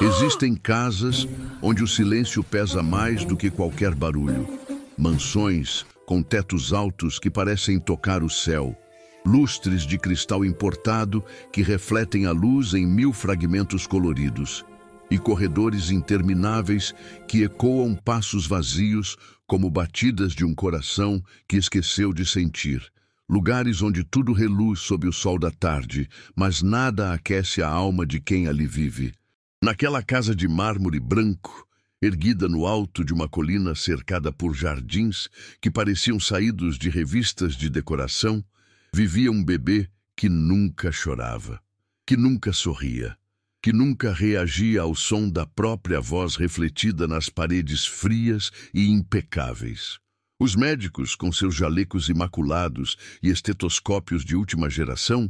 Existem casas onde o silêncio pesa mais do que qualquer barulho. Mansões com tetos altos que parecem tocar o céu. Lustres de cristal importado que refletem a luz em 1000 fragmentos coloridos. E corredores intermináveis que ecoam passos vazios como batidas de um coração que esqueceu de sentir. Lugares onde tudo reluz sob o sol da tarde, mas nada aquece a alma de quem ali vive. Naquela casa de mármore branco, erguida no alto de uma colina cercada por jardins que pareciam saídos de revistas de decoração, vivia um bebê que nunca chorava, que nunca sorria, que nunca reagia ao som da própria voz refletida nas paredes frias e impecáveis. Os médicos, com seus jalecos imaculados e estetoscópios de última geração,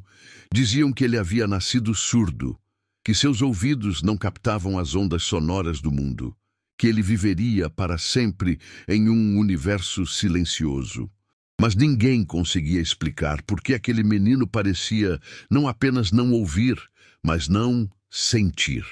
diziam que ele havia nascido surdo, que seus ouvidos não captavam as ondas sonoras do mundo, que ele viveria para sempre em um universo silencioso. Mas ninguém conseguia explicar por que aquele menino parecia não apenas não ouvir, mas não sentir.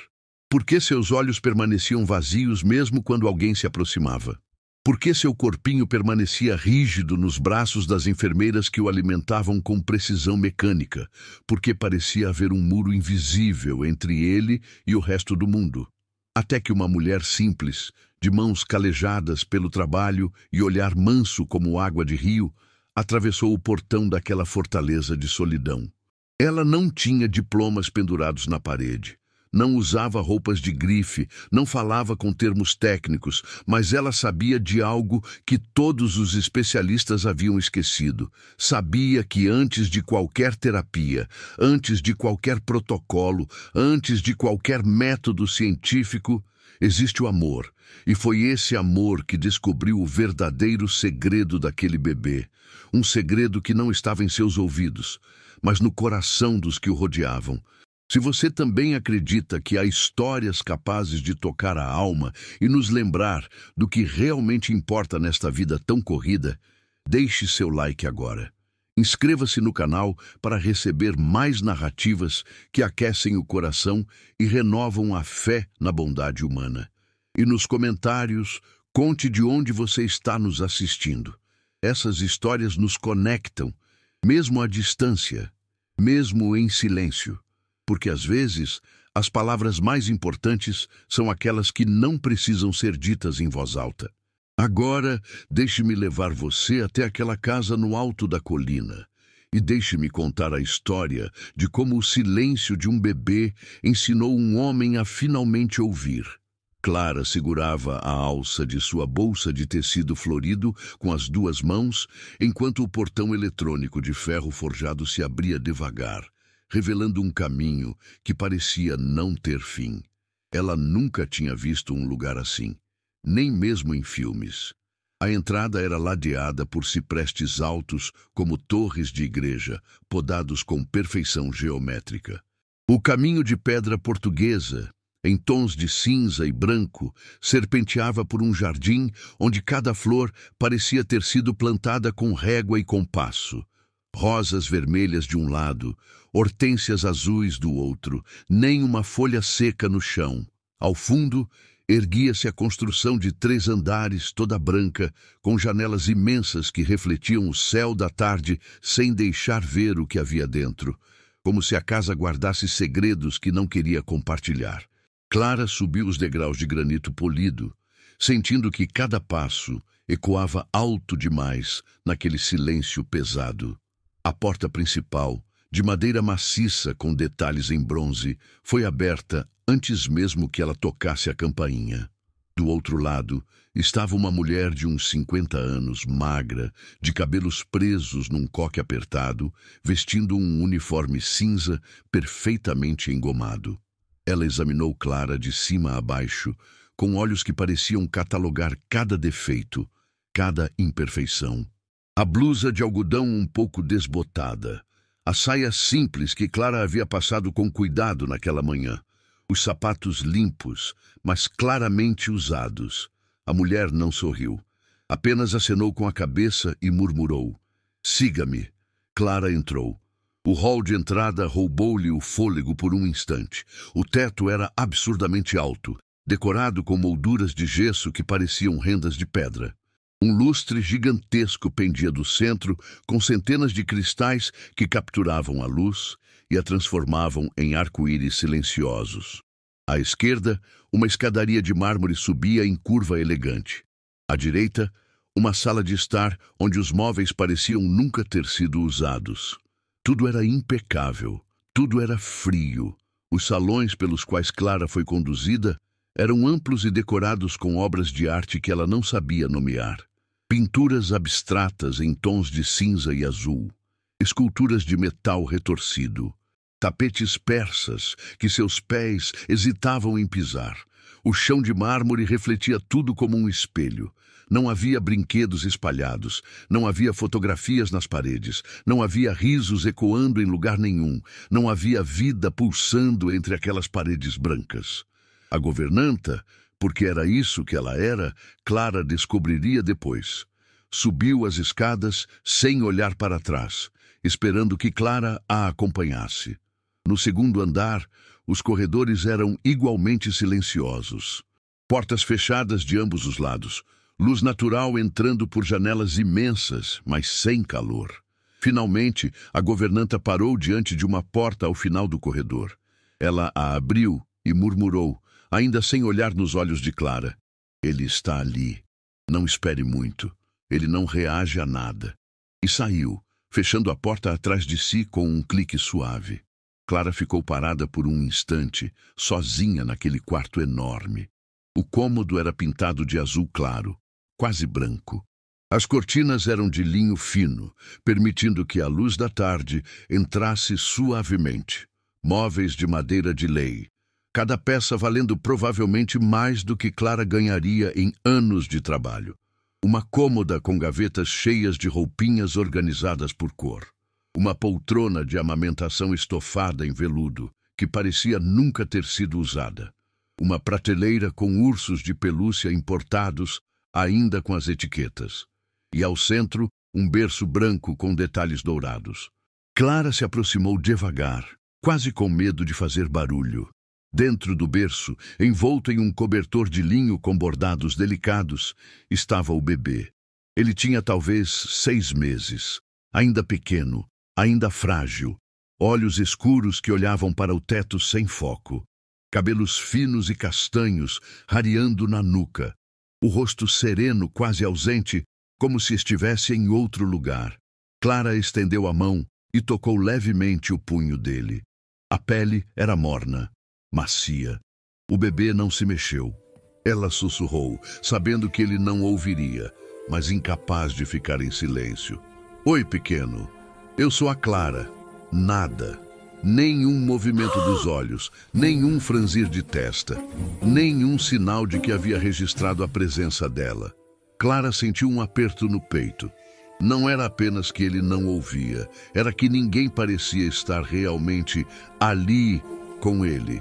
Por que seus olhos permaneciam vazios mesmo quando alguém se aproximava? Por que seu corpinho permanecia rígido nos braços das enfermeiras que o alimentavam com precisão mecânica? Por que parecia haver um muro invisível entre ele e o resto do mundo? Até que uma mulher simples, de mãos calejadas pelo trabalho e olhar manso como água de rio, atravessou o portão daquela fortaleza de solidão. Ela não tinha diplomas pendurados na parede. Não usava roupas de grife, não falava com termos técnicos, mas ela sabia de algo que todos os especialistas haviam esquecido. Sabia que antes de qualquer terapia, antes de qualquer protocolo, antes de qualquer método científico, existe o amor. E foi esse amor que descobriu o verdadeiro segredo daquele bebê. Um segredo que não estava em seus ouvidos, mas no coração dos que o rodeavam. Se você também acredita que há histórias capazes de tocar a alma e nos lembrar do que realmente importa nesta vida tão corrida, deixe seu like agora. Inscreva-se no canal para receber mais narrativas que aquecem o coração e renovam a fé na bondade humana. E nos comentários, conte de onde você está nos assistindo. Essas histórias nos conectam, mesmo à distância, mesmo em silêncio. Porque às vezes as palavras mais importantes são aquelas que não precisam ser ditas em voz alta. Agora, deixe-me levar você até aquela casa no alto da colina e deixe-me contar a história de como o silêncio de um bebê ensinou um homem a finalmente ouvir. Clara segurava a alça de sua bolsa de tecido florido com as 2 mãos, enquanto o portão eletrônico de ferro forjado se abria devagar, revelando um caminho que parecia não ter fim. Ela nunca tinha visto um lugar assim, nem mesmo em filmes. A entrada era ladeada por ciprestes altos como torres de igreja, podados com perfeição geométrica. O caminho de pedra portuguesa, em tons de cinza e branco, serpenteava por um jardim onde cada flor parecia ter sido plantada com régua e compasso. Rosas vermelhas de um lado, hortênsias azuis do outro, nem uma folha seca no chão. Ao fundo, erguia-se a construção de 3 andares, toda branca, com janelas imensas que refletiam o céu da tarde sem deixar ver o que havia dentro, como se a casa guardasse segredos que não queria compartilhar. Clara subiu os degraus de granito polido, sentindo que cada passo ecoava alto demais naquele silêncio pesado. A porta principal, de madeira maciça com detalhes em bronze, foi aberta antes mesmo que ela tocasse a campainha. Do outro lado, estava uma mulher de uns 50 anos, magra, de cabelos presos num coque apertado, vestindo um uniforme cinza perfeitamente engomado. Ela examinou Clara de cima a baixo, com olhos que pareciam catalogar cada defeito, cada imperfeição. A blusa de algodão um pouco desbotada, a saia simples que Clara havia passado com cuidado naquela manhã, os sapatos limpos, mas claramente usados. A mulher não sorriu, apenas acenou com a cabeça e murmurou: "Siga-me." Clara entrou. O hall de entrada roubou-lhe o fôlego por um instante. O teto era absurdamente alto, decorado com molduras de gesso que pareciam rendas de pedra. Um lustre gigantesco pendia do centro, com centenas de cristais que capturavam a luz e a transformavam em arco-íris silenciosos. À esquerda, uma escadaria de mármore subia em curva elegante. À direita, uma sala de estar onde os móveis pareciam nunca ter sido usados. Tudo era impecável, tudo era frio. Os salões pelos quais Clara foi conduzida eram amplos e decorados com obras de arte que ela não sabia nomear. Pinturas abstratas em tons de cinza e azul, esculturas de metal retorcido, tapetes persas que seus pés hesitavam em pisar. O chão de mármore refletia tudo como um espelho. Não havia brinquedos espalhados, não havia fotografias nas paredes, não havia risos ecoando em lugar nenhum, não havia vida pulsando entre aquelas paredes brancas. A governanta, porque era isso que ela era, Clara descobriria depois. Subiu as escadas sem olhar para trás, esperando que Clara a acompanhasse. No segundo andar, os corredores eram igualmente silenciosos. Portas fechadas de ambos os lados, luz natural entrando por janelas imensas, mas sem calor. Finalmente, a governanta parou diante de uma porta ao final do corredor. Ela a abriu e murmurou, ainda sem olhar nos olhos de Clara: "Ele está ali. Não espere muito. Ele não reage a nada." E saiu, fechando a porta atrás de si com um clique suave. Clara ficou parada por um instante, sozinha naquele quarto enorme. O cômodo era pintado de azul claro, quase branco. As cortinas eram de linho fino, permitindo que a luz da tarde entrasse suavemente. Móveis de madeira de lei, cada peça valendo provavelmente mais do que Clara ganharia em anos de trabalho. Uma cômoda com gavetas cheias de roupinhas organizadas por cor. Uma poltrona de amamentação estofada em veludo, que parecia nunca ter sido usada. Uma prateleira com ursos de pelúcia importados, ainda com as etiquetas. E ao centro, um berço branco com detalhes dourados. Clara se aproximou devagar, quase com medo de fazer barulho. Dentro do berço, envolto em um cobertor de linho com bordados delicados, estava o bebê. Ele tinha talvez 6 meses, ainda pequeno, ainda frágil, olhos escuros que olhavam para o teto sem foco, cabelos finos e castanhos rareando na nuca, o rosto sereno, quase ausente, como se estivesse em outro lugar. Clara estendeu a mão e tocou levemente o punho dele. A pele era morna, macia. O bebê não se mexeu. Ela sussurrou, sabendo que ele não ouviria, mas incapaz de ficar em silêncio. "Oi, pequeno. Eu sou a Clara." Nada. Nenhum movimento dos olhos, nenhum franzir de testa, nenhum sinal de que havia registrado a presença dela. Clara sentiu um aperto no peito. Não era apenas que ele não ouvia, era que ninguém parecia estar realmente ali com ele.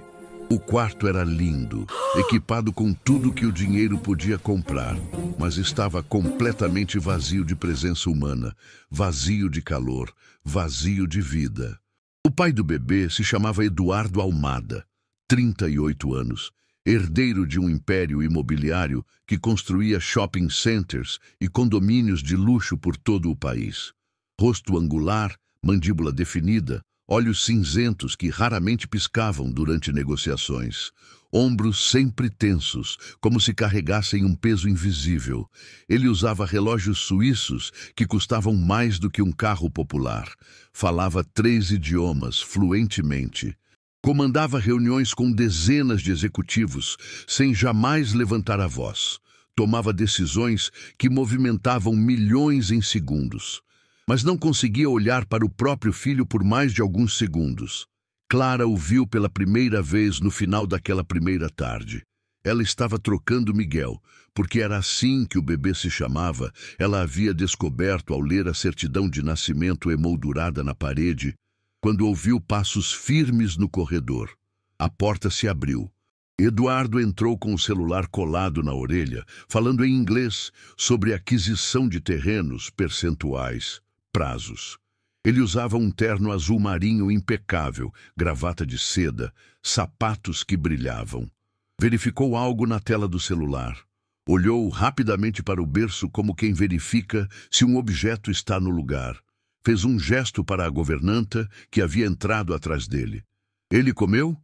O quarto era lindo, equipado com tudo que o dinheiro podia comprar, mas estava completamente vazio de presença humana, vazio de calor, vazio de vida. O pai do bebê se chamava Eduardo Almada, 38 anos, herdeiro de um império imobiliário que construía shopping centers e condomínios de luxo por todo o país. Rosto angular, mandíbula definida, olhos cinzentos que raramente piscavam durante negociações, ombros sempre tensos, como se carregassem um peso invisível. Ele usava relógios suíços que custavam mais do que um carro popular. Falava 3 idiomas fluentemente. Comandava reuniões com dezenas de executivos, sem jamais levantar a voz. Tomava decisões que movimentavam milhões em segundos. Mas não conseguia olhar para o próprio filho por mais de alguns segundos. Clara o viu pela primeira vez no final daquela primeira tarde. Ela estava trocando Miguel, porque era assim que o bebê se chamava. Ela havia descoberto ao ler a certidão de nascimento emoldurada na parede, quando ouviu passos firmes no corredor. A porta se abriu. Eduardo entrou com o celular colado na orelha, falando em inglês sobre aquisição de terrenos, percentuais, prazos. Ele usava um terno azul marinho impecável, gravata de seda, sapatos que brilhavam. Verificou algo na tela do celular. Olhou rapidamente para o berço como quem verifica se um objeto está no lugar. Fez um gesto para a governanta, que havia entrado atrás dele. Ele comeu?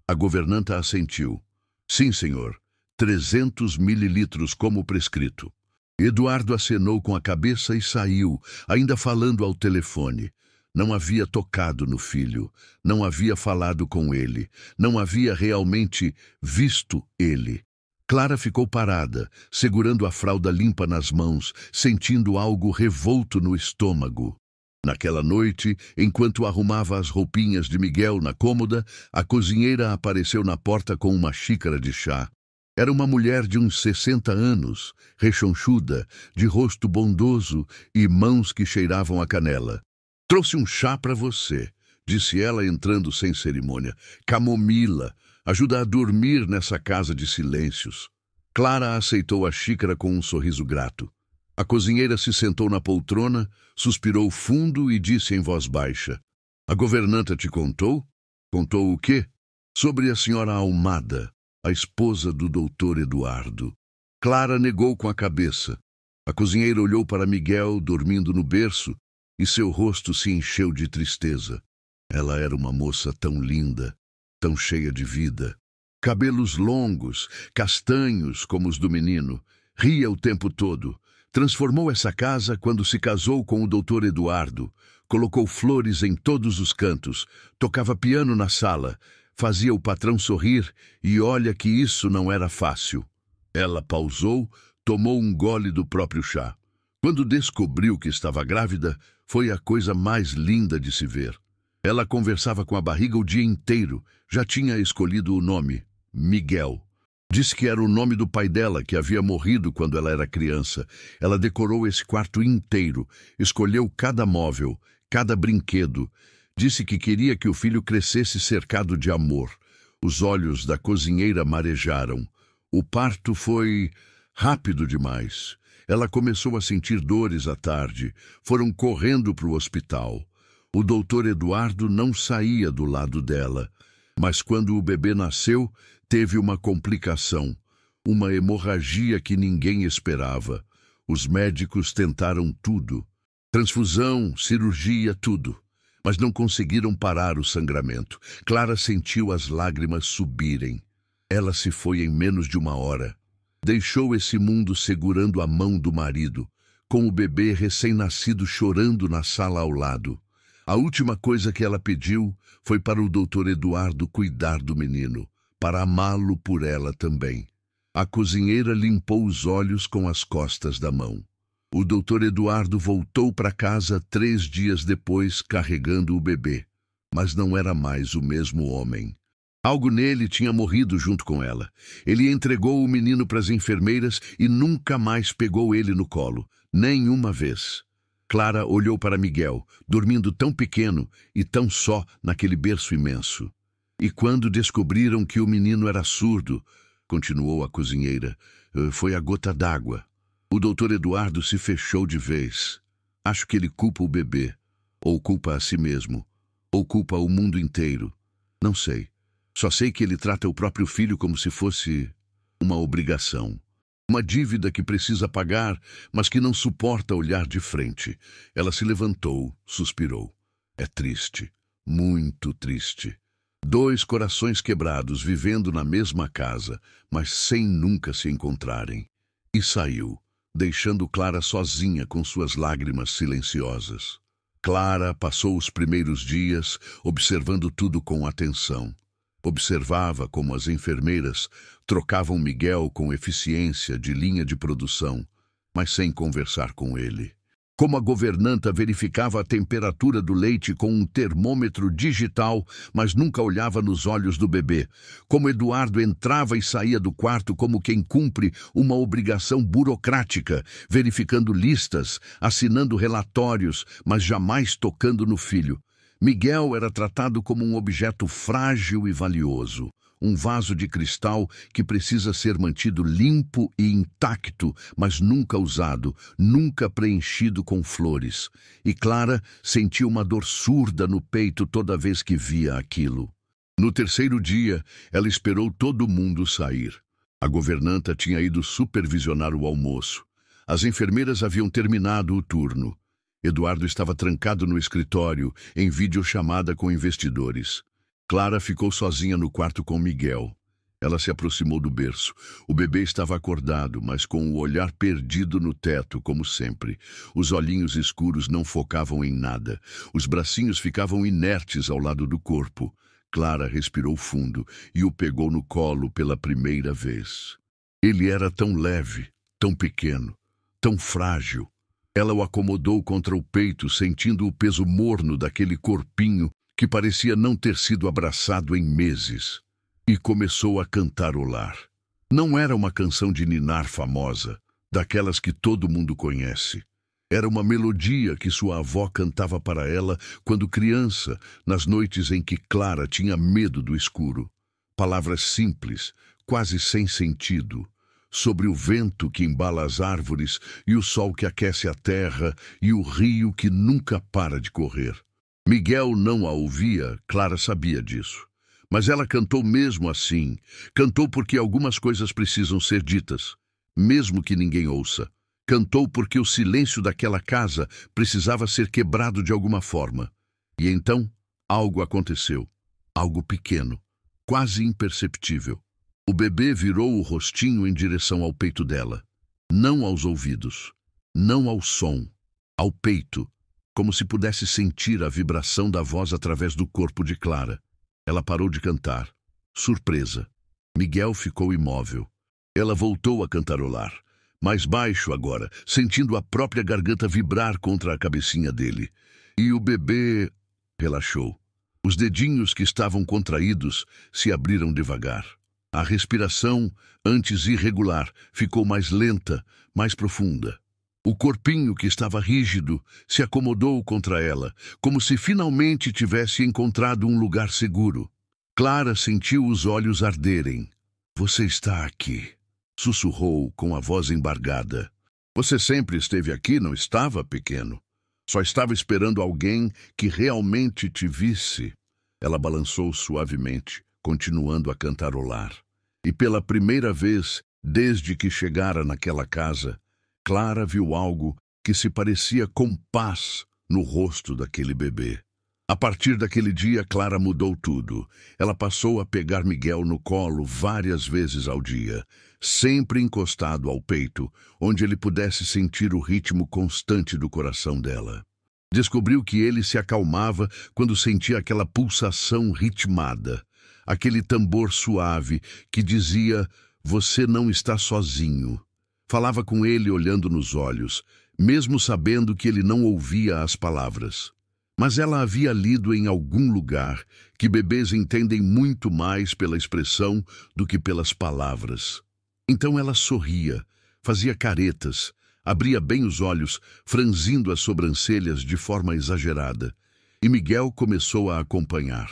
A governanta assentiu. Sim, senhor. 300 mililitros como prescrito. Eduardo acenou com a cabeça e saiu, ainda falando ao telefone. Não havia tocado no filho, não havia falado com ele, não havia realmente visto ele. Clara ficou parada, segurando a fralda limpa nas mãos, sentindo algo revolto no estômago. Naquela noite, enquanto arrumava as roupinhas de Miguel na cômoda, a cozinheira apareceu na porta com uma xícara de chá. Era uma mulher de uns 60 anos, rechonchuda, de rosto bondoso e mãos que cheiravam a canela. Trouxe um chá para você, disse ela entrando sem cerimônia. Camomila, ajuda a dormir nessa casa de silêncios. Clara aceitou a xícara com um sorriso grato. A cozinheira se sentou na poltrona, suspirou fundo e disse em voz baixa. A governanta te contou? Contou o quê? Sobre a senhora Almada, a esposa do doutor Eduardo. Clara negou com a cabeça. A cozinheira olhou para Miguel, dormindo no berço, e seu rosto se encheu de tristeza. Ela era uma moça tão linda, tão cheia de vida. Cabelos longos, castanhos como os do menino. Ria o tempo todo. Transformou essa casa quando se casou com o doutor Eduardo. Colocou flores em todos os cantos. Tocava piano na sala. Fazia o patrão sorrir e olha que isso não era fácil. Ela pausou, tomou um gole do próprio chá. Quando descobriu que estava grávida, foi a coisa mais linda de se ver. Ela conversava com a barriga o dia inteiro. Já tinha escolhido o nome, Miguel. Disse que era o nome do pai dela, que havia morrido quando ela era criança. Ela decorou esse quarto inteiro, escolheu cada móvel, cada brinquedo. Disse que queria que o filho crescesse cercado de amor. Os olhos da cozinheira marejaram. O parto foi rápido demais. Ela começou a sentir dores à tarde. Foram correndo para o hospital. O doutor Eduardo não saía do lado dela. Mas quando o bebê nasceu, teve uma complicação. Uma hemorragia que ninguém esperava. Os médicos tentaram tudo. Transfusão, cirurgia, tudo. Mas não conseguiram parar o sangramento. Clara sentiu as lágrimas subirem. Ela se foi em menos de uma hora. Deixou esse mundo segurando a mão do marido, com o bebê recém-nascido chorando na sala ao lado. A última coisa que ela pediu foi para o doutor Eduardo cuidar do menino, para amá-lo por ela também. A cozinheira limpou os olhos com as costas da mão. O doutor Eduardo voltou para casa 3 dias depois, carregando o bebê. Mas não era mais o mesmo homem. Algo nele tinha morrido junto com ela. Ele entregou o menino para as enfermeiras e nunca mais pegou ele no colo, nem uma vez. Clara olhou para Miguel, dormindo tão pequeno e tão só naquele berço imenso. E quando descobriram que o menino era surdo, continuou a cozinheira, foi a gota d'água. O doutor Eduardo se fechou de vez. Acho que ele culpa o bebê, ou culpa a si mesmo, ou culpa o mundo inteiro. Não sei. Só sei que ele trata o próprio filho como se fosse uma obrigação. Uma dívida que precisa pagar, mas que não suporta olhar de frente. Ela se levantou, suspirou. É triste, muito triste. 2 corações quebrados vivendo na mesma casa, mas sem nunca se encontrarem. E saiu, deixando Clara sozinha com suas lágrimas silenciosas. Clara passou os primeiros dias observando tudo com atenção. Observava como as enfermeiras trocavam Miguel com eficiência de linha de produção, mas sem conversar com ele. Como a governanta verificava a temperatura do leite com um termômetro digital, mas nunca olhava nos olhos do bebê. Como Eduardo entrava e saía do quarto como quem cumpre uma obrigação burocrática, verificando listas, assinando relatórios, mas jamais tocando no filho. Miguel era tratado como um objeto frágil e valioso, um vaso de cristal que precisa ser mantido limpo e intacto, mas nunca usado, nunca preenchido com flores. E Clara sentia uma dor surda no peito toda vez que via aquilo. No terceiro dia, ela esperou todo mundo sair. A governanta tinha ido supervisionar o almoço. As enfermeiras haviam terminado o turno. Eduardo estava trancado no escritório, em videochamada com investidores. Clara ficou sozinha no quarto com Miguel. Ela se aproximou do berço. O bebê estava acordado, mas com o olhar perdido no teto, como sempre. Os olhinhos escuros não focavam em nada. Os bracinhos ficavam inertes ao lado do corpo. Clara respirou fundo e o pegou no colo pela primeira vez. Ele era tão leve, tão pequeno, tão frágil. Ela o acomodou contra o peito, sentindo o peso morno daquele corpinho que parecia não ter sido abraçado em meses. E começou a cantarolar. Não era uma canção de ninar famosa, daquelas que todo mundo conhece. Era uma melodia que sua avó cantava para ela quando criança, nas noites em que Clara tinha medo do escuro. Palavras simples, quase sem sentido, sobre o vento que embala as árvores e o sol que aquece a terra e o rio que nunca para de correr. Miguel não a ouvia, Clara sabia disso. Mas ela cantou mesmo assim. Cantou porque algumas coisas precisam ser ditas, mesmo que ninguém ouça. Cantou porque o silêncio daquela casa precisava ser quebrado de alguma forma. E então, algo aconteceu. Algo pequeno, quase imperceptível. O bebê virou o rostinho em direção ao peito dela. Não aos ouvidos, não ao som, ao peito, como se pudesse sentir a vibração da voz através do corpo de Clara. Ela parou de cantar. Surpresa. Miguel ficou imóvel. Ela voltou a cantarolar. Mais baixo agora, sentindo a própria garganta vibrar contra a cabecinha dele. E o bebê relaxou. Os dedinhos que estavam contraídos se abriram devagar. A respiração, antes irregular, ficou mais lenta, mais profunda. O corpinho que estava rígido se acomodou contra ela, como se finalmente tivesse encontrado um lugar seguro. Clara sentiu os olhos arderem. "Você está aqui", sussurrou com a voz embargada. "Você sempre esteve aqui, não estava, pequeno? Só estava esperando alguém que realmente te visse." Ela balançou suavemente, continuando a cantarolar. E pela primeira vez, desde que chegara naquela casa, Clara viu algo que se parecia com paz no rosto daquele bebê. A partir daquele dia, Clara mudou tudo. Ela passou a pegar Miguel no colo várias vezes ao dia, sempre encostado ao peito, onde ele pudesse sentir o ritmo constante do coração dela. Descobriu que ele se acalmava quando sentia aquela pulsação ritmada, aquele tambor suave que dizia: "Você não está sozinho." Falava com ele olhando nos olhos, mesmo sabendo que ele não ouvia as palavras. Mas ela havia lido em algum lugar que bebês entendem muito mais pela expressão do que pelas palavras. Então ela sorria, fazia caretas, abria bem os olhos, franzindo as sobrancelhas de forma exagerada. E Miguel começou a acompanhar.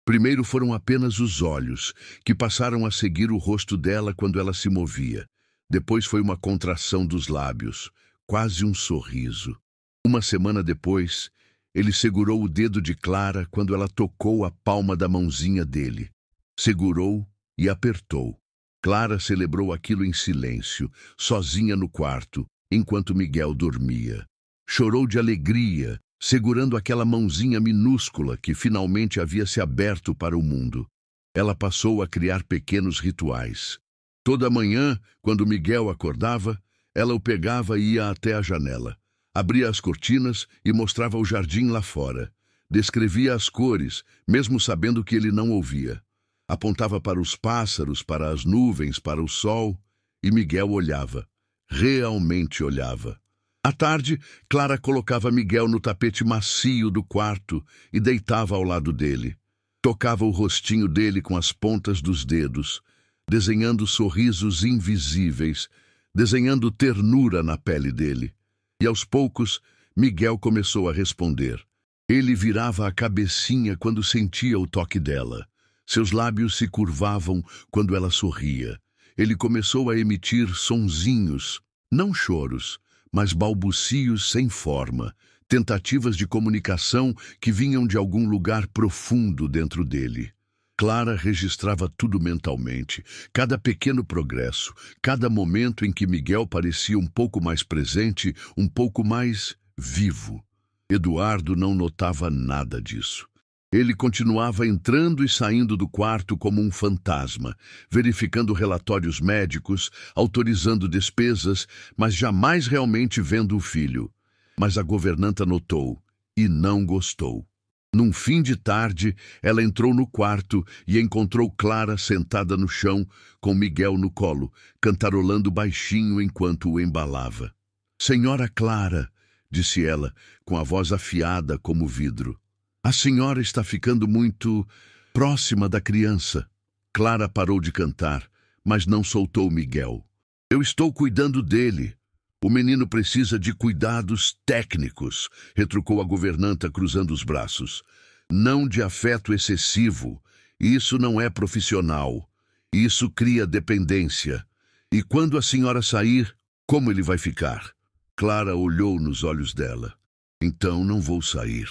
Primeiro foram apenas os olhos, que passaram a seguir o rosto dela quando ela se movia. Depois foi uma contração dos lábios, quase um sorriso. Uma semana depois, ele segurou o dedo de Clara quando ela tocou a palma da mãozinha dele. Segurou e apertou. Clara celebrou aquilo em silêncio, sozinha no quarto, enquanto Miguel dormia. Chorou de alegria, segurando aquela mãozinha minúscula que finalmente havia se aberto para o mundo. Ela passou a criar pequenos rituais. Toda manhã, quando Miguel acordava, ela o pegava e ia até a janela. Abria as cortinas e mostrava o jardim lá fora. Descrevia as cores, mesmo sabendo que ele não ouvia. Apontava para os pássaros, para as nuvens, para o sol, e Miguel olhava. Realmente olhava. À tarde, Clara colocava Miguel no tapete macio do quarto e deitava ao lado dele. Tocava o rostinho dele com as pontas dos dedos, desenhando sorrisos invisíveis, desenhando ternura na pele dele. E aos poucos, Miguel começou a responder. Ele virava a cabecinha quando sentia o toque dela. Seus lábios se curvavam quando ela sorria. Ele começou a emitir sonzinhos, não choros, mas balbucios sem forma, tentativas de comunicação que vinham de algum lugar profundo dentro dele. Clara registrava tudo mentalmente, cada pequeno progresso, cada momento em que Miguel parecia um pouco mais presente, um pouco mais vivo. Eduardo não notava nada disso. Ele continuava entrando e saindo do quarto como um fantasma, verificando relatórios médicos, autorizando despesas, mas jamais realmente vendo o filho. Mas a governanta notou e não gostou. Num fim de tarde, ela entrou no quarto e encontrou Clara sentada no chão, com Miguel no colo, cantarolando baixinho enquanto o embalava. "Senhora Clara", disse ela, com a voz afiada como vidro, "a senhora está ficando muito próxima da criança." Clara parou de cantar, mas não soltou Miguel. "Eu estou cuidando dele. O menino precisa de cuidados técnicos", retrucou a governanta cruzando os braços. "Não de afeto excessivo. Isso não é profissional. Isso cria dependência. E quando a senhora sair, como ele vai ficar?" Clara olhou nos olhos dela. "Então não vou sair."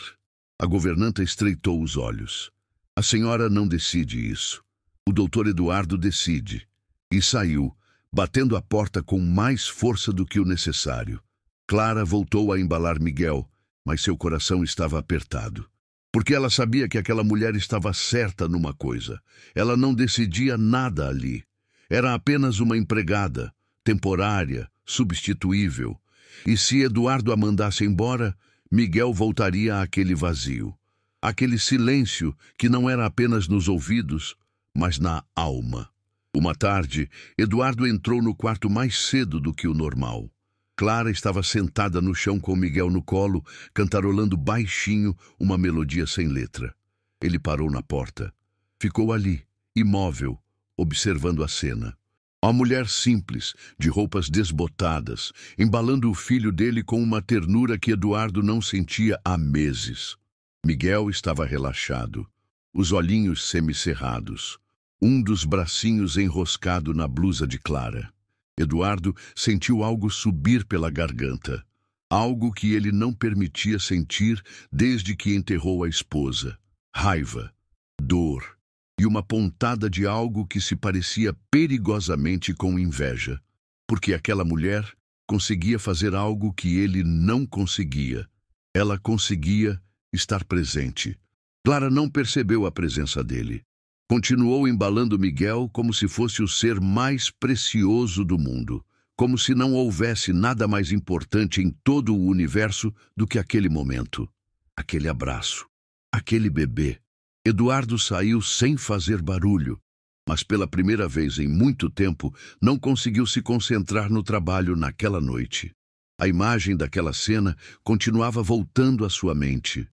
A governanta estreitou os olhos. "A senhora não decide isso. O doutor Eduardo decide." E saiu, batendo a porta com mais força do que o necessário. Clara voltou a embalar Miguel, mas seu coração estava apertado. Porque ela sabia que aquela mulher estava certa numa coisa. Ela não decidia nada ali. Era apenas uma empregada, temporária, substituível. E se Eduardo a mandasse embora, Miguel voltaria àquele vazio. Aquele silêncio que não era apenas nos ouvidos, mas na alma. Uma tarde, Eduardo entrou no quarto mais cedo do que o normal. Clara estava sentada no chão com Miguel no colo, cantarolando baixinho uma melodia sem letra. Ele parou na porta. Ficou ali, imóvel, observando a cena. Uma mulher simples, de roupas desbotadas, embalando o filho dele com uma ternura que Eduardo não sentia há meses. Miguel estava relaxado, os olhinhos semicerrados, um dos bracinhos enroscado na blusa de Clara. Eduardo sentiu algo subir pela garganta, algo que ele não permitia sentir desde que enterrou a esposa. Raiva, dor e uma pontada de algo que se parecia perigosamente com inveja, porque aquela mulher conseguia fazer algo que ele não conseguia. Ela conseguia estar presente. Clara não percebeu a presença dele. Continuou embalando Miguel como se fosse o ser mais precioso do mundo, como se não houvesse nada mais importante em todo o universo do que aquele momento, aquele abraço, aquele bebê. Eduardo saiu sem fazer barulho, mas pela primeira vez em muito tempo não conseguiu se concentrar no trabalho naquela noite. A imagem daquela cena continuava voltando à sua mente.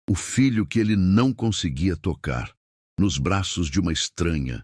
O filho que ele não conseguia tocar, nos braços de uma estranha,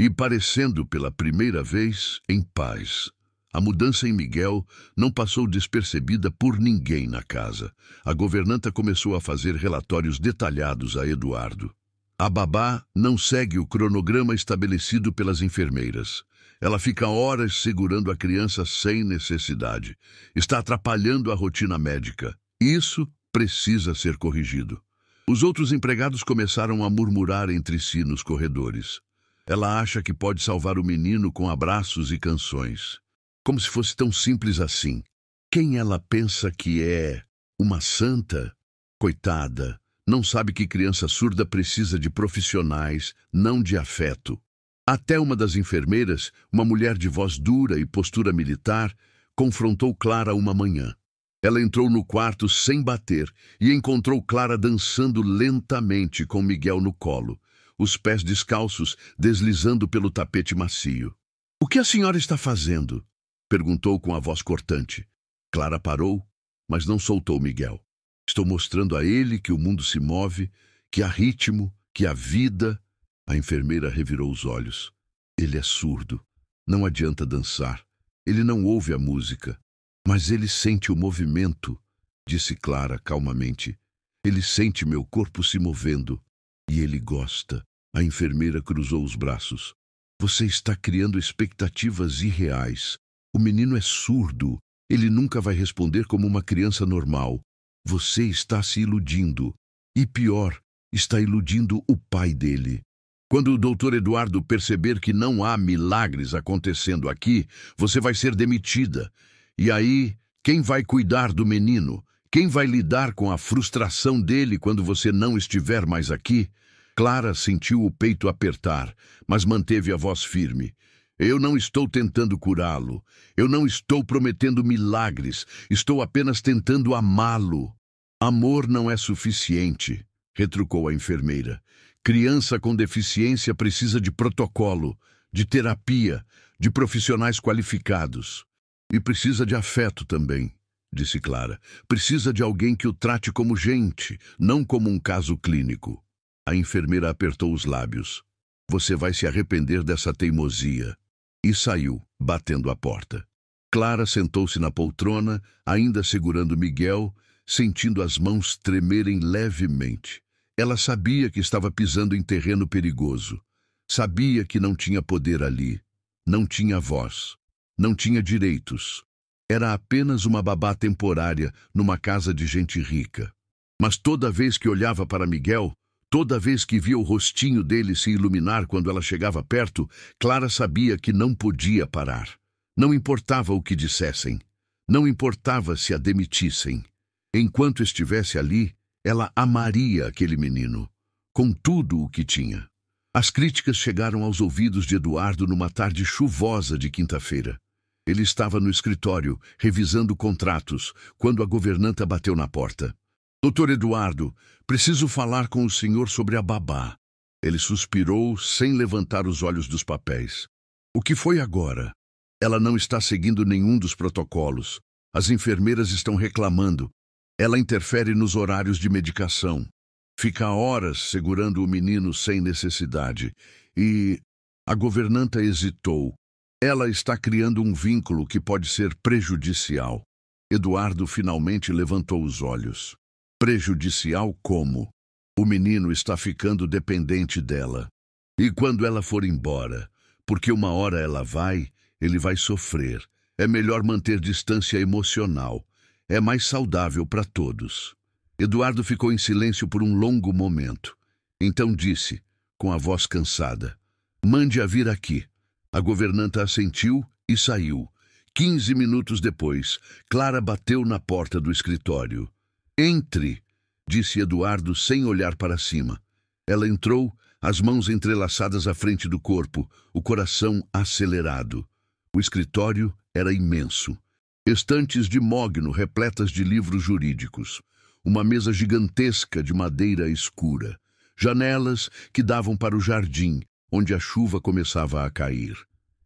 e parecendo pela primeira vez em paz. A mudança em Miguel não passou despercebida por ninguém na casa. A governanta começou a fazer relatórios detalhados a Eduardo. A babá não segue o cronograma estabelecido pelas enfermeiras. Ela fica horas segurando a criança sem necessidade. Está atrapalhando a rotina médica. Isso precisa ser corrigido. Os outros empregados começaram a murmurar entre si nos corredores. Ela acha que pode salvar o menino com abraços e canções. Como se fosse tão simples assim. Quem ela pensa que é? Uma santa? Coitada, não sabe que criança surda precisa de profissionais, não de afeto. Até uma das enfermeiras, uma mulher de voz dura e postura militar, confrontou Clara uma manhã. Ela entrou no quarto sem bater e encontrou Clara dançando lentamente com Miguel no colo, os pés descalços deslizando pelo tapete macio. "O que a senhora está fazendo?" perguntou com a voz cortante. Clara parou, mas não soltou Miguel. "Estou mostrando a ele que o mundo se move, que há ritmo, que há vida." A enfermeira revirou os olhos. "Ele é surdo. Não adianta dançar. Ele não ouve a música. Mas ele sente o movimento", disse Clara calmamente. "Ele sente meu corpo se movendo. E ele gosta." A enfermeira cruzou os braços. Você está criando expectativas irreais. O menino é surdo. Ele nunca vai responder como uma criança normal. Você está se iludindo. E pior, está iludindo o pai dele. Quando o Dr. Eduardo perceber que não há milagres acontecendo aqui, você vai ser demitida. E aí, quem vai cuidar do menino? Quem vai lidar com a frustração dele quando você não estiver mais aqui? Clara sentiu o peito apertar, mas manteve a voz firme. Eu não estou tentando curá-lo. Eu não estou prometendo milagres. Estou apenas tentando amá-lo. Amor não é suficiente, retrucou a enfermeira. Criança com deficiência precisa de protocolo, de terapia, de profissionais qualificados. E precisa de afeto também, disse Clara. Precisa de alguém que o trate como gente, não como um caso clínico. A enfermeira apertou os lábios. Você vai se arrepender dessa teimosia. E saiu, batendo a porta. Clara sentou-se na poltrona, ainda segurando Miguel, sentindo as mãos tremerem levemente. Ela sabia que estava pisando em terreno perigoso. Sabia que não tinha poder ali. Não tinha voz. Não tinha direitos. Era apenas uma babá temporária numa casa de gente rica. Mas toda vez que olhava para Miguel, toda vez que via o rostinho dele se iluminar quando ela chegava perto, Clara sabia que não podia parar. Não importava o que dissessem. Não importava se a demitissem. Enquanto estivesse ali, ela amaria aquele menino, com tudo o que tinha. As críticas chegaram aos ouvidos de Eduardo numa tarde chuvosa de quinta-feira. Ele estava no escritório, revisando contratos, quando a governanta bateu na porta. Doutor Eduardo, preciso falar com o senhor sobre a babá. Ele suspirou, sem levantar os olhos dos papéis. O que foi agora? Ela não está seguindo nenhum dos protocolos. As enfermeiras estão reclamando. Ela interfere nos horários de medicação. Fica horas segurando o menino sem necessidade. E a governanta hesitou. Ela está criando um vínculo que pode ser prejudicial. Eduardo finalmente levantou os olhos. Prejudicial como? O menino está ficando dependente dela. E quando ela for embora, porque uma hora ela vai, ele vai sofrer. É melhor manter distância emocional. É mais saudável para todos. Eduardo ficou em silêncio por um longo momento. Então disse, com a voz cansada, mande-a vir aqui. A governanta assentiu e saiu. 15 minutos depois, Clara bateu na porta do escritório. Entre, disse Eduardo sem olhar para cima. Ela entrou, as mãos entrelaçadas à frente do corpo, o coração acelerado. O escritório era imenso. Estantes de mogno repletas de livros jurídicos. Uma mesa gigantesca de madeira escura. Janelas que davam para o jardim, onde a chuva começava a cair.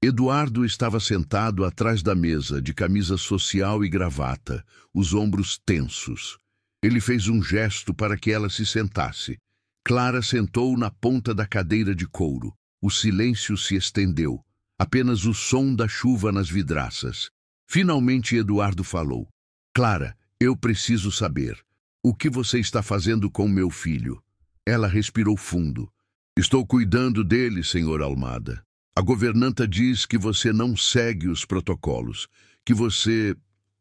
Eduardo estava sentado atrás da mesa, de camisa social e gravata, os ombros tensos. Ele fez um gesto para que ela se sentasse. Clara sentou na ponta da cadeira de couro. O silêncio se estendeu. Apenas o som da chuva nas vidraças. Finalmente Eduardo falou. Clara, eu preciso saber. O que você está fazendo com meu filho? Ela respirou fundo. Estou cuidando dele, senhor Almada. A governanta diz que você não segue os protocolos, que você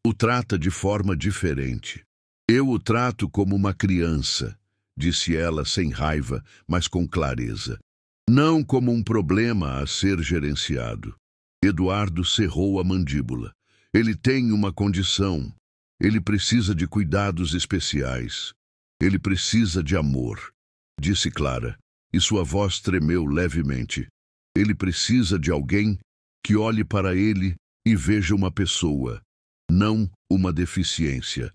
o trata de forma diferente. Eu o trato como uma criança, disse ela sem raiva, mas com clareza. Não como um problema a ser gerenciado. Eduardo cerrou a mandíbula. Ele tem uma condição. Ele precisa de cuidados especiais. Ele precisa de amor, disse Clara, e sua voz tremeu levemente. Ele precisa de alguém que olhe para ele e veja uma pessoa, não uma deficiência.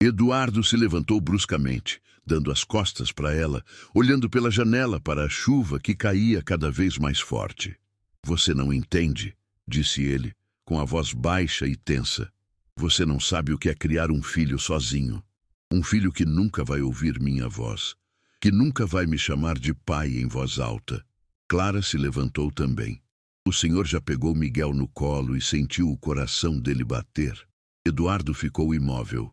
Eduardo se levantou bruscamente, dando as costas para ela, olhando pela janela para a chuva que caía cada vez mais forte. Você não entende, disse ele, com a voz baixa e tensa. Você não sabe o que é criar um filho sozinho. Um filho que nunca vai ouvir minha voz, que nunca vai me chamar de pai em voz alta. Clara se levantou também. O senhor já pegou Miguel no colo e sentiu o coração dele bater. Eduardo ficou imóvel.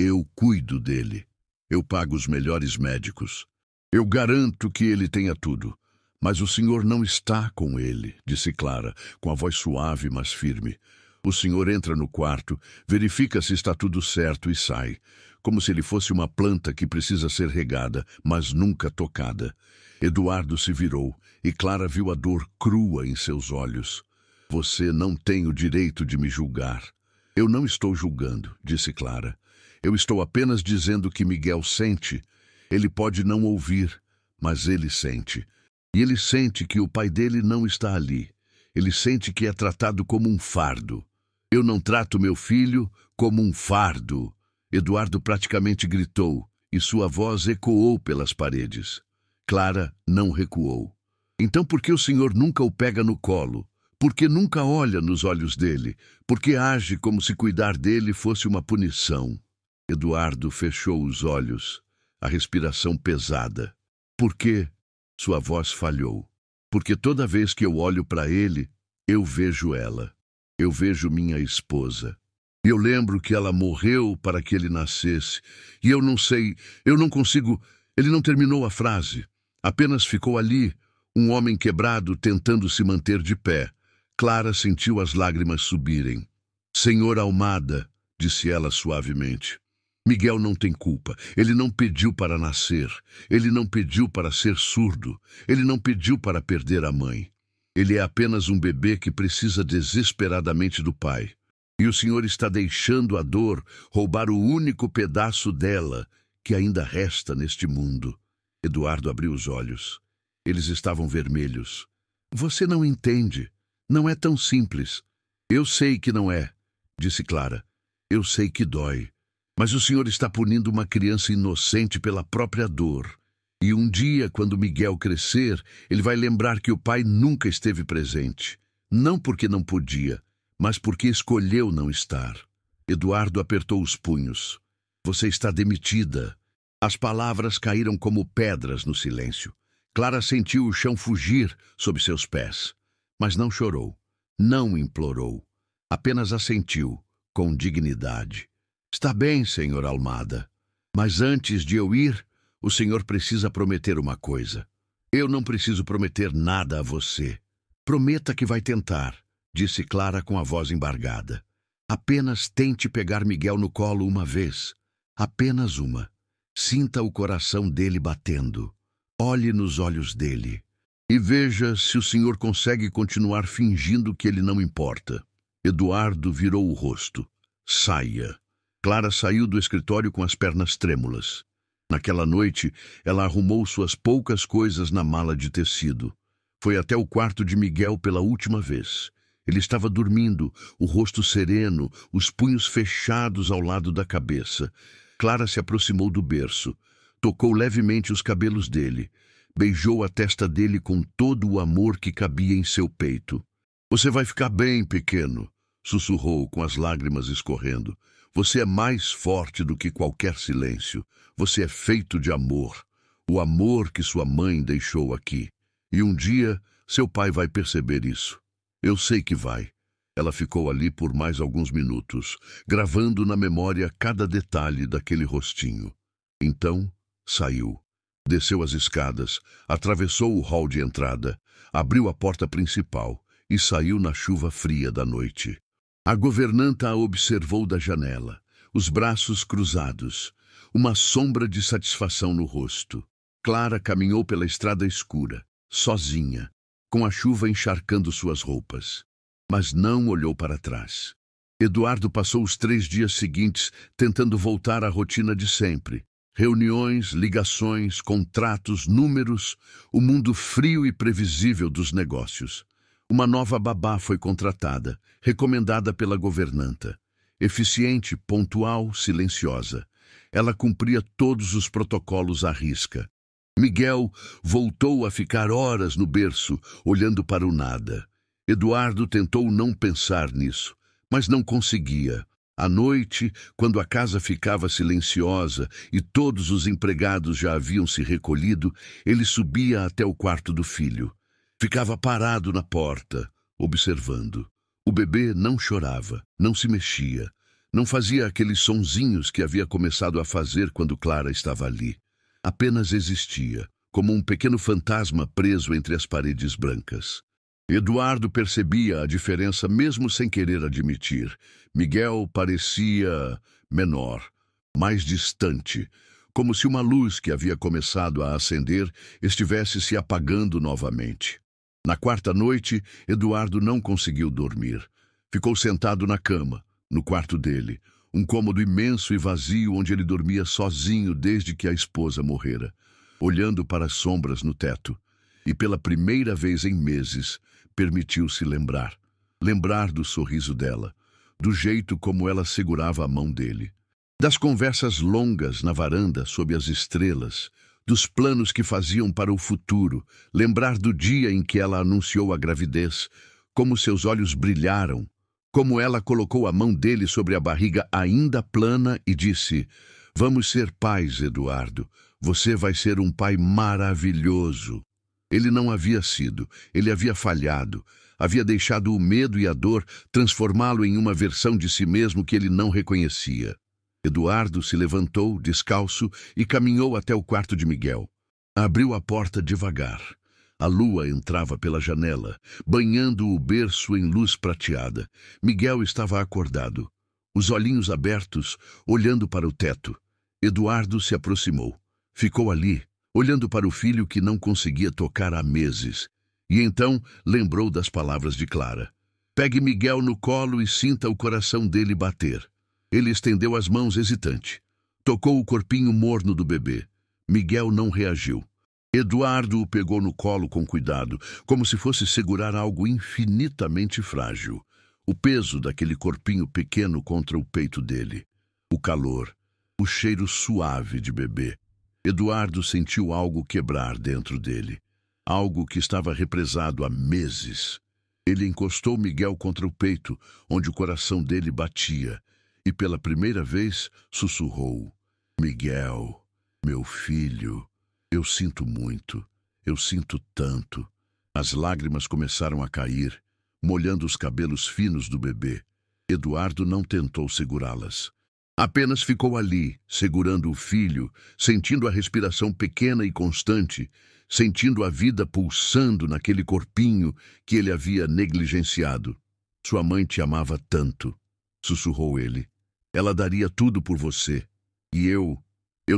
Eu cuido dele. Eu pago os melhores médicos. Eu garanto que ele tenha tudo. Mas o senhor não está com ele, disse Clara, com a voz suave, mas firme. O senhor entra no quarto, verifica se está tudo certo e sai, como se ele fosse uma planta que precisa ser regada, mas nunca tocada. Eduardo se virou, e Clara viu a dor crua em seus olhos. Você não tem o direito de me julgar. Eu não estou julgando, disse Clara. Eu estou apenas dizendo que Miguel sente. Ele pode não ouvir, mas ele sente. E ele sente que o pai dele não está ali. Ele sente que é tratado como um fardo. Eu não trato meu filho como um fardo. Eduardo praticamente gritou, e sua voz ecoou pelas paredes. Clara não recuou. Então por que o senhor nunca o pega no colo? Por que nunca olha nos olhos dele? Por que age como se cuidar dele fosse uma punição? Eduardo fechou os olhos, a respiração pesada. Por quê? Sua voz falhou. Porque toda vez que eu olho para ele, eu vejo ela. Eu vejo minha esposa. Eu lembro que ela morreu para que ele nascesse. E eu não sei, eu não consigo... Ele não terminou a frase. Apenas ficou ali, um homem quebrado tentando se manter de pé. Clara sentiu as lágrimas subirem. Senhor Almada, disse ela suavemente. Miguel não tem culpa. Ele não pediu para nascer. Ele não pediu para ser surdo. Ele não pediu para perder a mãe. Ele é apenas um bebê que precisa desesperadamente do pai. E o senhor está deixando a dor roubar o único pedaço dela que ainda resta neste mundo. Eduardo abriu os olhos. Eles estavam vermelhos. Você não entende. Não é tão simples. Eu sei que não é, disse Clara. Eu sei que dói. Mas o senhor está punindo uma criança inocente pela própria dor. E um dia, quando Miguel crescer, ele vai lembrar que o pai nunca esteve presente. Não porque não podia, mas porque escolheu não estar. Eduardo apertou os punhos. Você está demitida. As palavras caíram como pedras no silêncio. Clara sentiu o chão fugir sob seus pés. Mas não chorou, não implorou. Apenas assentiu, com dignidade. Está bem, senhor Almada. Mas antes de eu ir, o senhor precisa prometer uma coisa. Eu não preciso prometer nada a você. Prometa que vai tentar, disse Clara com a voz embargada. Apenas tente pegar Miguel no colo uma vez. Apenas uma. Sinta o coração dele batendo. Olhe nos olhos dele. E veja se o senhor consegue continuar fingindo que ele não importa. Eduardo virou o rosto. Saia. Clara saiu do escritório com as pernas trêmulas. Naquela noite, ela arrumou suas poucas coisas na mala de tecido. Foi até o quarto de Miguel pela última vez. Ele estava dormindo, o rosto sereno, os punhos fechados ao lado da cabeça. Clara se aproximou do berço. Tocou levemente os cabelos dele. Beijou a testa dele com todo o amor que cabia em seu peito. Você vai ficar bem, pequeno, sussurrou com as lágrimas escorrendo. Você é mais forte do que qualquer silêncio. Você é feito de amor. O amor que sua mãe deixou aqui. E um dia, seu pai vai perceber isso. Eu sei que vai. Ela ficou ali por mais alguns minutos, gravando na memória cada detalhe daquele rostinho. Então, saiu. Desceu as escadas, atravessou o hall de entrada, abriu a porta principal e saiu na chuva fria da noite. A governanta a observou da janela, os braços cruzados, uma sombra de satisfação no rosto. Clara caminhou pela estrada escura, sozinha, com a chuva encharcando suas roupas. Mas não olhou para trás. Eduardo passou os 3 dias seguintes tentando voltar à rotina de sempre. Reuniões, ligações, contratos, números, o mundo frio e previsível dos negócios. Uma nova babá foi contratada, recomendada pela governanta. Eficiente, pontual, silenciosa. Ela cumpria todos os protocolos à risca. Miguel voltou a ficar horas no berço, olhando para o nada. Eduardo tentou não pensar nisso, mas não conseguia. À noite, quando a casa ficava silenciosa e todos os empregados já haviam se recolhido, ele subia até o quarto do filho. Ficava parado na porta, observando. O bebê não chorava, não se mexia, não fazia aqueles sonzinhos que havia começado a fazer quando Clara estava ali. Apenas existia, como um pequeno fantasma preso entre as paredes brancas. Eduardo percebia a diferença mesmo sem querer admitir. Miguel parecia menor, mais distante, como se uma luz que havia começado a acender estivesse se apagando novamente. Na quarta noite, Eduardo não conseguiu dormir. Ficou sentado na cama, no quarto dele, um cômodo imenso e vazio onde ele dormia sozinho desde que a esposa morrera, olhando para as sombras no teto. E pela primeira vez em meses, permitiu-se lembrar do sorriso dela, do jeito como ela segurava a mão dele, das conversas longas na varanda sob as estrelas, dos planos que faziam para o futuro, lembrar do dia em que ela anunciou a gravidez, como seus olhos brilharam, como ela colocou a mão dele sobre a barriga ainda plana e disse: "Vamos ser pais, Eduardo. Você vai ser um pai maravilhoso." Ele não havia sido, ele havia falhado, havia deixado o medo e a dor transformá-lo em uma versão de si mesmo que ele não reconhecia. Eduardo se levantou, descalço, e caminhou até o quarto de Miguel. Abriu a porta devagar. A lua entrava pela janela, banhando o berço em luz prateada. Miguel estava acordado, os olhinhos abertos, olhando para o teto. Eduardo se aproximou. Ficou ali, olhando para o filho que não conseguia tocar há meses. E então lembrou das palavras de Clara. Pegue Miguel no colo e sinta o coração dele bater. Ele estendeu as mãos hesitante. Tocou o corpinho morno do bebê. Miguel não reagiu. Eduardo o pegou no colo com cuidado, como se fosse segurar algo infinitamente frágil. O peso daquele corpinho pequeno contra o peito dele. O calor, o cheiro suave de bebê. Eduardo sentiu algo quebrar dentro dele. Algo que estava represado há meses. Ele encostou Miguel contra o peito, onde o coração dele batia, e pela primeira vez sussurrou: "Miguel, meu filho, eu sinto muito, eu sinto tanto." As lágrimas começaram a cair, molhando os cabelos finos do bebê. Eduardo não tentou segurá-las. Apenas ficou ali, segurando o filho, sentindo a respiração pequena e constante, sentindo a vida pulsando naquele corpinho que ele havia negligenciado. "Sua mãe te amava tanto", sussurrou ele. "Ela daria tudo por você. E eu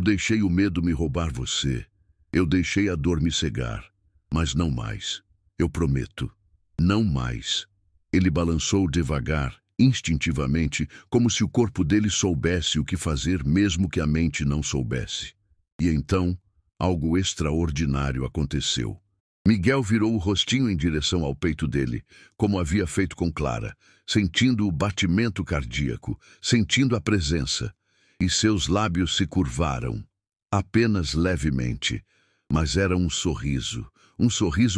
deixei o medo me roubar você. Eu deixei a dor me cegar. Mas não mais. Eu prometo. Não mais." Ele balançou devagar, instintivamente, como se o corpo dele soubesse o que fazer mesmo que a mente não soubesse. E então, algo extraordinário aconteceu. Miguel virou o rostinho em direção ao peito dele, como havia feito com Clara, sentindo o batimento cardíaco, sentindo a presença, e seus lábios se curvaram, apenas levemente, mas era um sorriso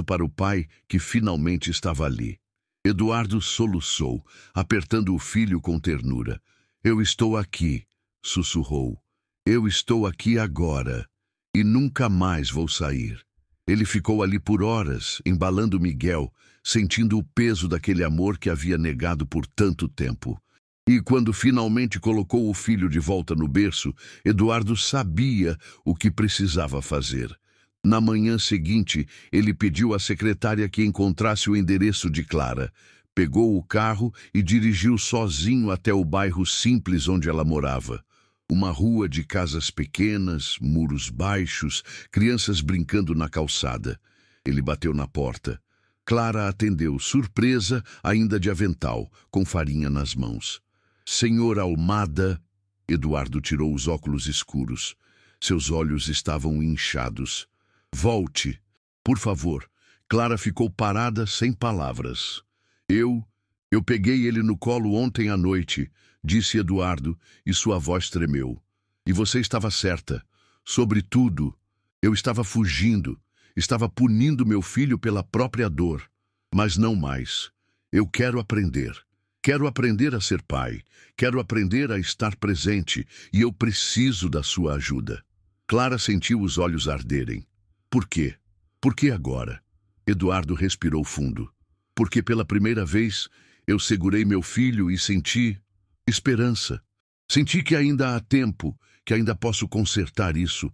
para o pai que finalmente estava ali. Eduardo soluçou, apertando o filho com ternura. "Eu estou aqui", sussurrou. "Eu estou aqui agora, e nunca mais vou sair." Ele ficou ali por horas, embalando Miguel, sentindo o peso daquele amor que havia negado por tanto tempo. E quando finalmente colocou o filho de volta no berço, Eduardo sabia o que precisava fazer. Na manhã seguinte, ele pediu à secretária que encontrasse o endereço de Clara. Pegou o carro e dirigiu sozinho até o bairro simples onde ela morava. Uma rua de casas pequenas, muros baixos, crianças brincando na calçada. Ele bateu na porta. Clara atendeu, surpresa, ainda de avental, com farinha nas mãos. "Senhor Almada..." Eduardo tirou os óculos escuros. Seus olhos estavam inchados. "Volte, por favor." Clara ficou parada, sem palavras. Eu peguei ele no colo ontem à noite", disse Eduardo, e sua voz tremeu. "E você estava certa. Sobretudo, eu estava fugindo, estava punindo meu filho pela própria dor. Mas não mais. Eu quero aprender. Quero aprender a ser pai. Quero aprender a estar presente, e eu preciso da sua ajuda." Clara sentiu os olhos arderem. "Por quê? Por que agora?" Eduardo respirou fundo. "Porque pela primeira vez eu segurei meu filho e senti esperança. Senti que ainda há tempo, que ainda posso consertar isso.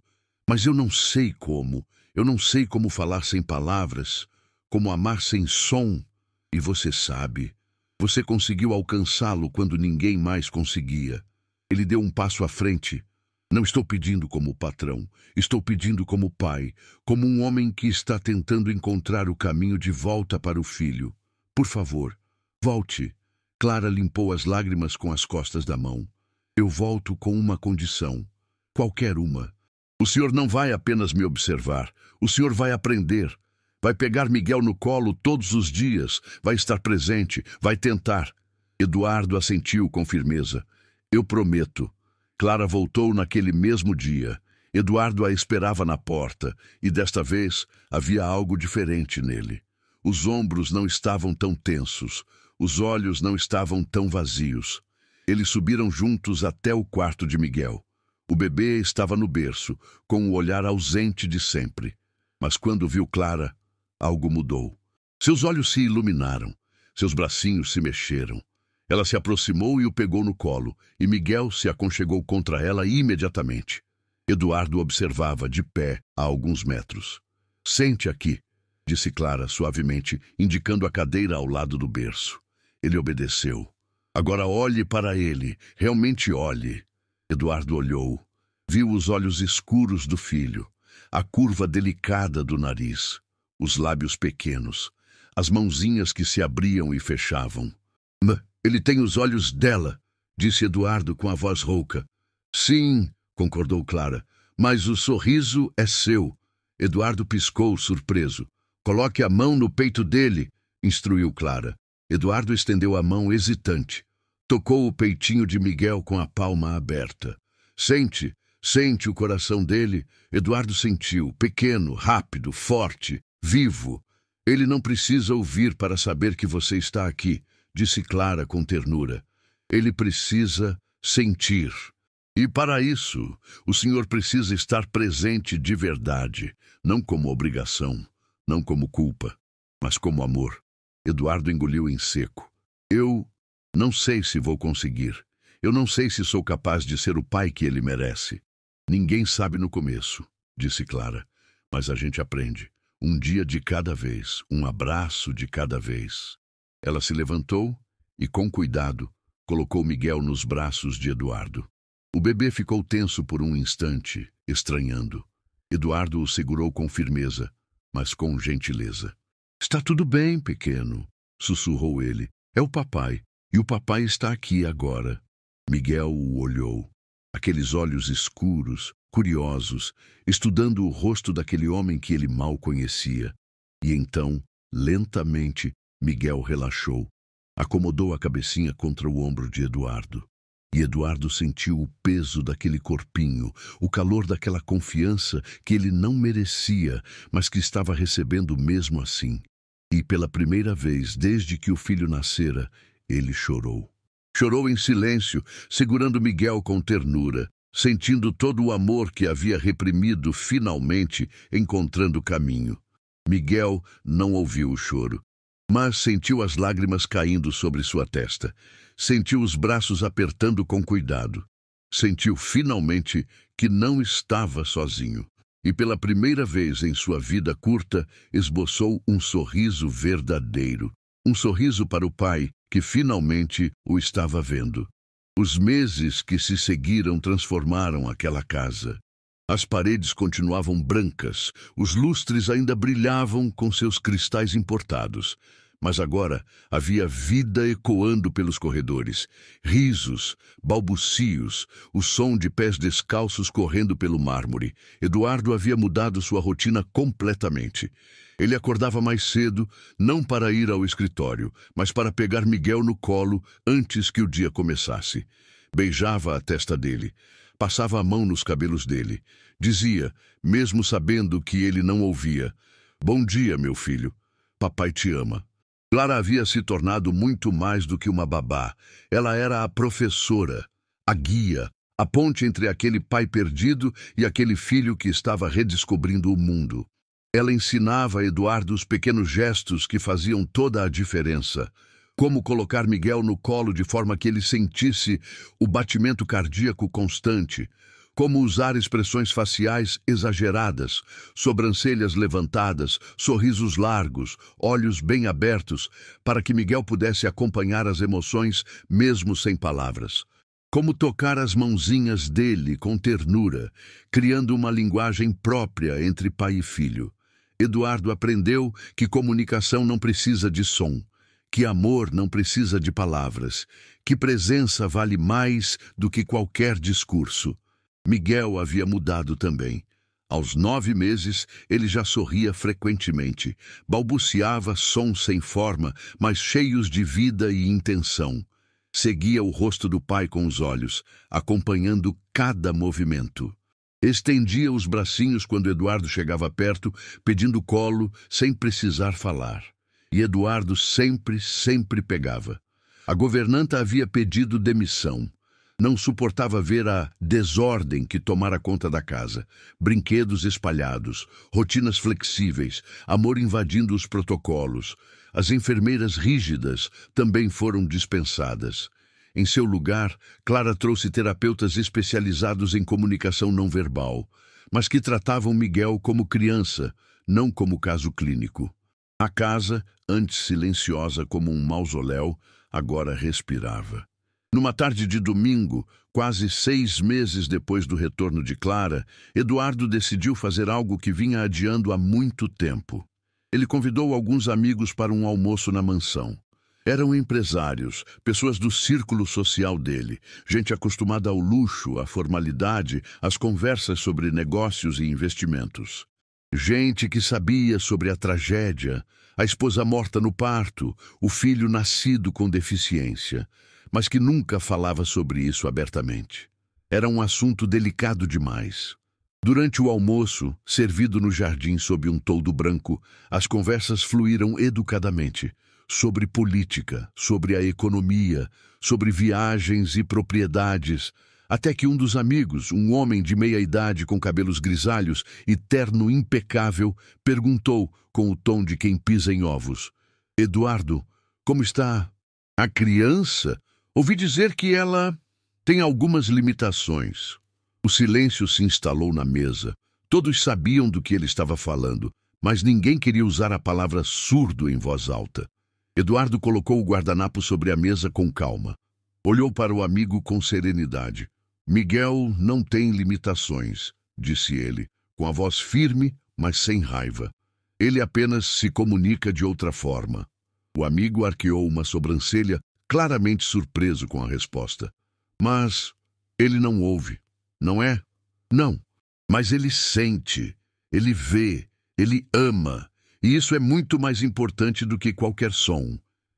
Mas eu não sei como. Eu não sei como falar sem palavras, como amar sem som. E você sabe, você conseguiu alcançá-lo quando ninguém mais conseguia. Ele deu um passo à frente. Não estou pedindo como patrão, estou pedindo como pai, como um homem que está tentando encontrar o caminho de volta para o filho. Por favor, volte. Clara limpou as lágrimas com as costas da mão. Eu volto com uma condição, qualquer uma. O senhor não vai apenas me observar, o senhor vai aprender. Vai pegar Miguel no colo todos os dias, vai estar presente, vai tentar. Eduardo assentiu com firmeza. Eu prometo. Clara voltou naquele mesmo dia. Eduardo a esperava na porta, e desta vez havia algo diferente nele. Os ombros não estavam tão tensos, os olhos não estavam tão vazios. Eles subiram juntos até o quarto de Miguel. O bebê estava no berço, com o olhar ausente de sempre. Mas quando viu Clara, algo mudou. Seus olhos se iluminaram, seus bracinhos se mexeram. Ela se aproximou e o pegou no colo, e Miguel se aconchegou contra ela imediatamente. Eduardo observava de pé a alguns metros. Sente aqui, disse Clara suavemente, indicando a cadeira ao lado do berço. Ele obedeceu. Agora olhe para ele, realmente olhe. Eduardo olhou. Viu os olhos escuros do filho, a curva delicada do nariz, os lábios pequenos, as mãozinhas que se abriam e fechavam. Ele tem os olhos dela, disse Eduardo com a voz rouca. Sim, concordou Clara, mas o sorriso é seu. Eduardo piscou, surpreso. Coloque a mão no peito dele, instruiu Clara. Eduardo estendeu a mão hesitante. Tocou o peitinho de Miguel com a palma aberta. Sente, sente o coração dele. Eduardo sentiu, pequeno, rápido, forte, vivo. Ele não precisa ouvir para saber que você está aqui, disse Clara com ternura. Ele precisa sentir. E para isso, o senhor precisa estar presente de verdade, não como obrigação, não como culpa, mas como amor. Eduardo engoliu em seco. Eu não sei se vou conseguir. Eu não sei se sou capaz de ser o pai que ele merece. Ninguém sabe no começo, disse Clara, mas a gente aprende. Um dia de cada vez, um abraço de cada vez. Ela se levantou e, com cuidado, colocou Miguel nos braços de Eduardo. O bebê ficou tenso por um instante, estranhando. Eduardo o segurou com firmeza, mas com gentileza. Está tudo bem, pequeno, sussurrou ele. É o papai, e o papai está aqui agora. Miguel o olhou. Aqueles olhos escuros, curiosos, estudando o rosto daquele homem que ele mal conhecia. E então, lentamente, Miguel relaxou, acomodou a cabecinha contra o ombro de Eduardo. E Eduardo sentiu o peso daquele corpinho, o calor daquela confiança que ele não merecia, mas que estava recebendo mesmo assim. E pela primeira vez desde que o filho nascera, ele chorou. Chorou em silêncio, segurando Miguel com ternura, sentindo todo o amor que havia reprimido finalmente encontrando caminho. Miguel não ouviu o choro, mas sentiu as lágrimas caindo sobre sua testa. Sentiu os braços apertando com cuidado. Sentiu finalmente que não estava sozinho. E pela primeira vez em sua vida curta, esboçou um sorriso verdadeiro. Um sorriso para o pai, que finalmente o estava vendo. Os meses que se seguiram transformaram aquela casa. As paredes continuavam brancas, os lustres ainda brilhavam com seus cristais importados. Mas agora havia vida ecoando pelos corredores. Risos, balbucios, o som de pés descalços correndo pelo mármore. Eduardo havia mudado sua rotina completamente. Ele acordava mais cedo, não para ir ao escritório, mas para pegar Miguel no colo antes que o dia começasse. Beijava a testa dele, passava a mão nos cabelos dele. Dizia, mesmo sabendo que ele não ouvia, "Bom dia, meu filho. Papai te ama." Clara havia se tornado muito mais do que uma babá. Ela era a professora, a guia, a ponte entre aquele pai perdido e aquele filho que estava redescobrindo o mundo. Ela ensinava a Eduardo os pequenos gestos que faziam toda a diferença. Como colocar Miguel no colo de forma que ele sentisse o batimento cardíaco constante. como usar expressões faciais exageradas, sobrancelhas levantadas, sorrisos largos, olhos bem abertos, para que Miguel pudesse acompanhar as emoções mesmo sem palavras. Como tocar as mãozinhas dele com ternura, criando uma linguagem própria entre pai e filho. Eduardo aprendeu que comunicação não precisa de som, que amor não precisa de palavras, que presença vale mais do que qualquer discurso. Miguel havia mudado também. Aos 9 meses, ele já sorria frequentemente, balbuciava sons sem forma, mas cheios de vida e intenção. Seguia o rosto do pai com os olhos, acompanhando cada movimento. Estendia os bracinhos quando Eduardo chegava perto, pedindo colo, sem precisar falar. E Eduardo sempre pegava. A governanta havia pedido demissão. Não suportava ver a desordem que tomara conta da casa. Brinquedos espalhados, rotinas flexíveis, amor invadindo os protocolos. As enfermeiras rígidas também foram dispensadas. Em seu lugar, Clara trouxe terapeutas especializados em comunicação não verbal, mas que tratavam Miguel como criança, não como caso clínico. A casa, antes silenciosa como um mausoléu, agora respirava. Numa tarde de domingo, quase 6 meses depois do retorno de Clara, Eduardo decidiu fazer algo que vinha adiando há muito tempo. Ele convidou alguns amigos para um almoço na mansão. Eram empresários, pessoas do círculo social dele, gente acostumada ao luxo, à formalidade, às conversas sobre negócios e investimentos. Gente que sabia sobre a tragédia, a esposa morta no parto, o filho nascido com deficiência, mas que nunca falava sobre isso abertamente. Era um assunto delicado demais. Durante o almoço, servido no jardim sob um toldo branco, as conversas fluíram educadamente, sobre política, sobre a economia, sobre viagens e propriedades, até que um dos amigos, um homem de meia-idade com cabelos grisalhos e terno impecável, perguntou com o tom de quem pisa em ovos: "Eduardo, como está a criança? Ouvi dizer que ela tem algumas limitações." O silêncio se instalou na mesa. Todos sabiam do que ele estava falando, mas ninguém queria usar a palavra surdo em voz alta. Eduardo colocou o guardanapo sobre a mesa com calma. Olhou para o amigo com serenidade. "Miguel não tem limitações", disse ele, com a voz firme, mas sem raiva. "Ele apenas se comunica de outra forma." O amigo arqueou uma sobrancelha, claramente surpreso com a resposta. "Mas ele não ouve, não é?" "Não, mas ele sente, ele vê, ele ama, e isso é muito mais importante do que qualquer som."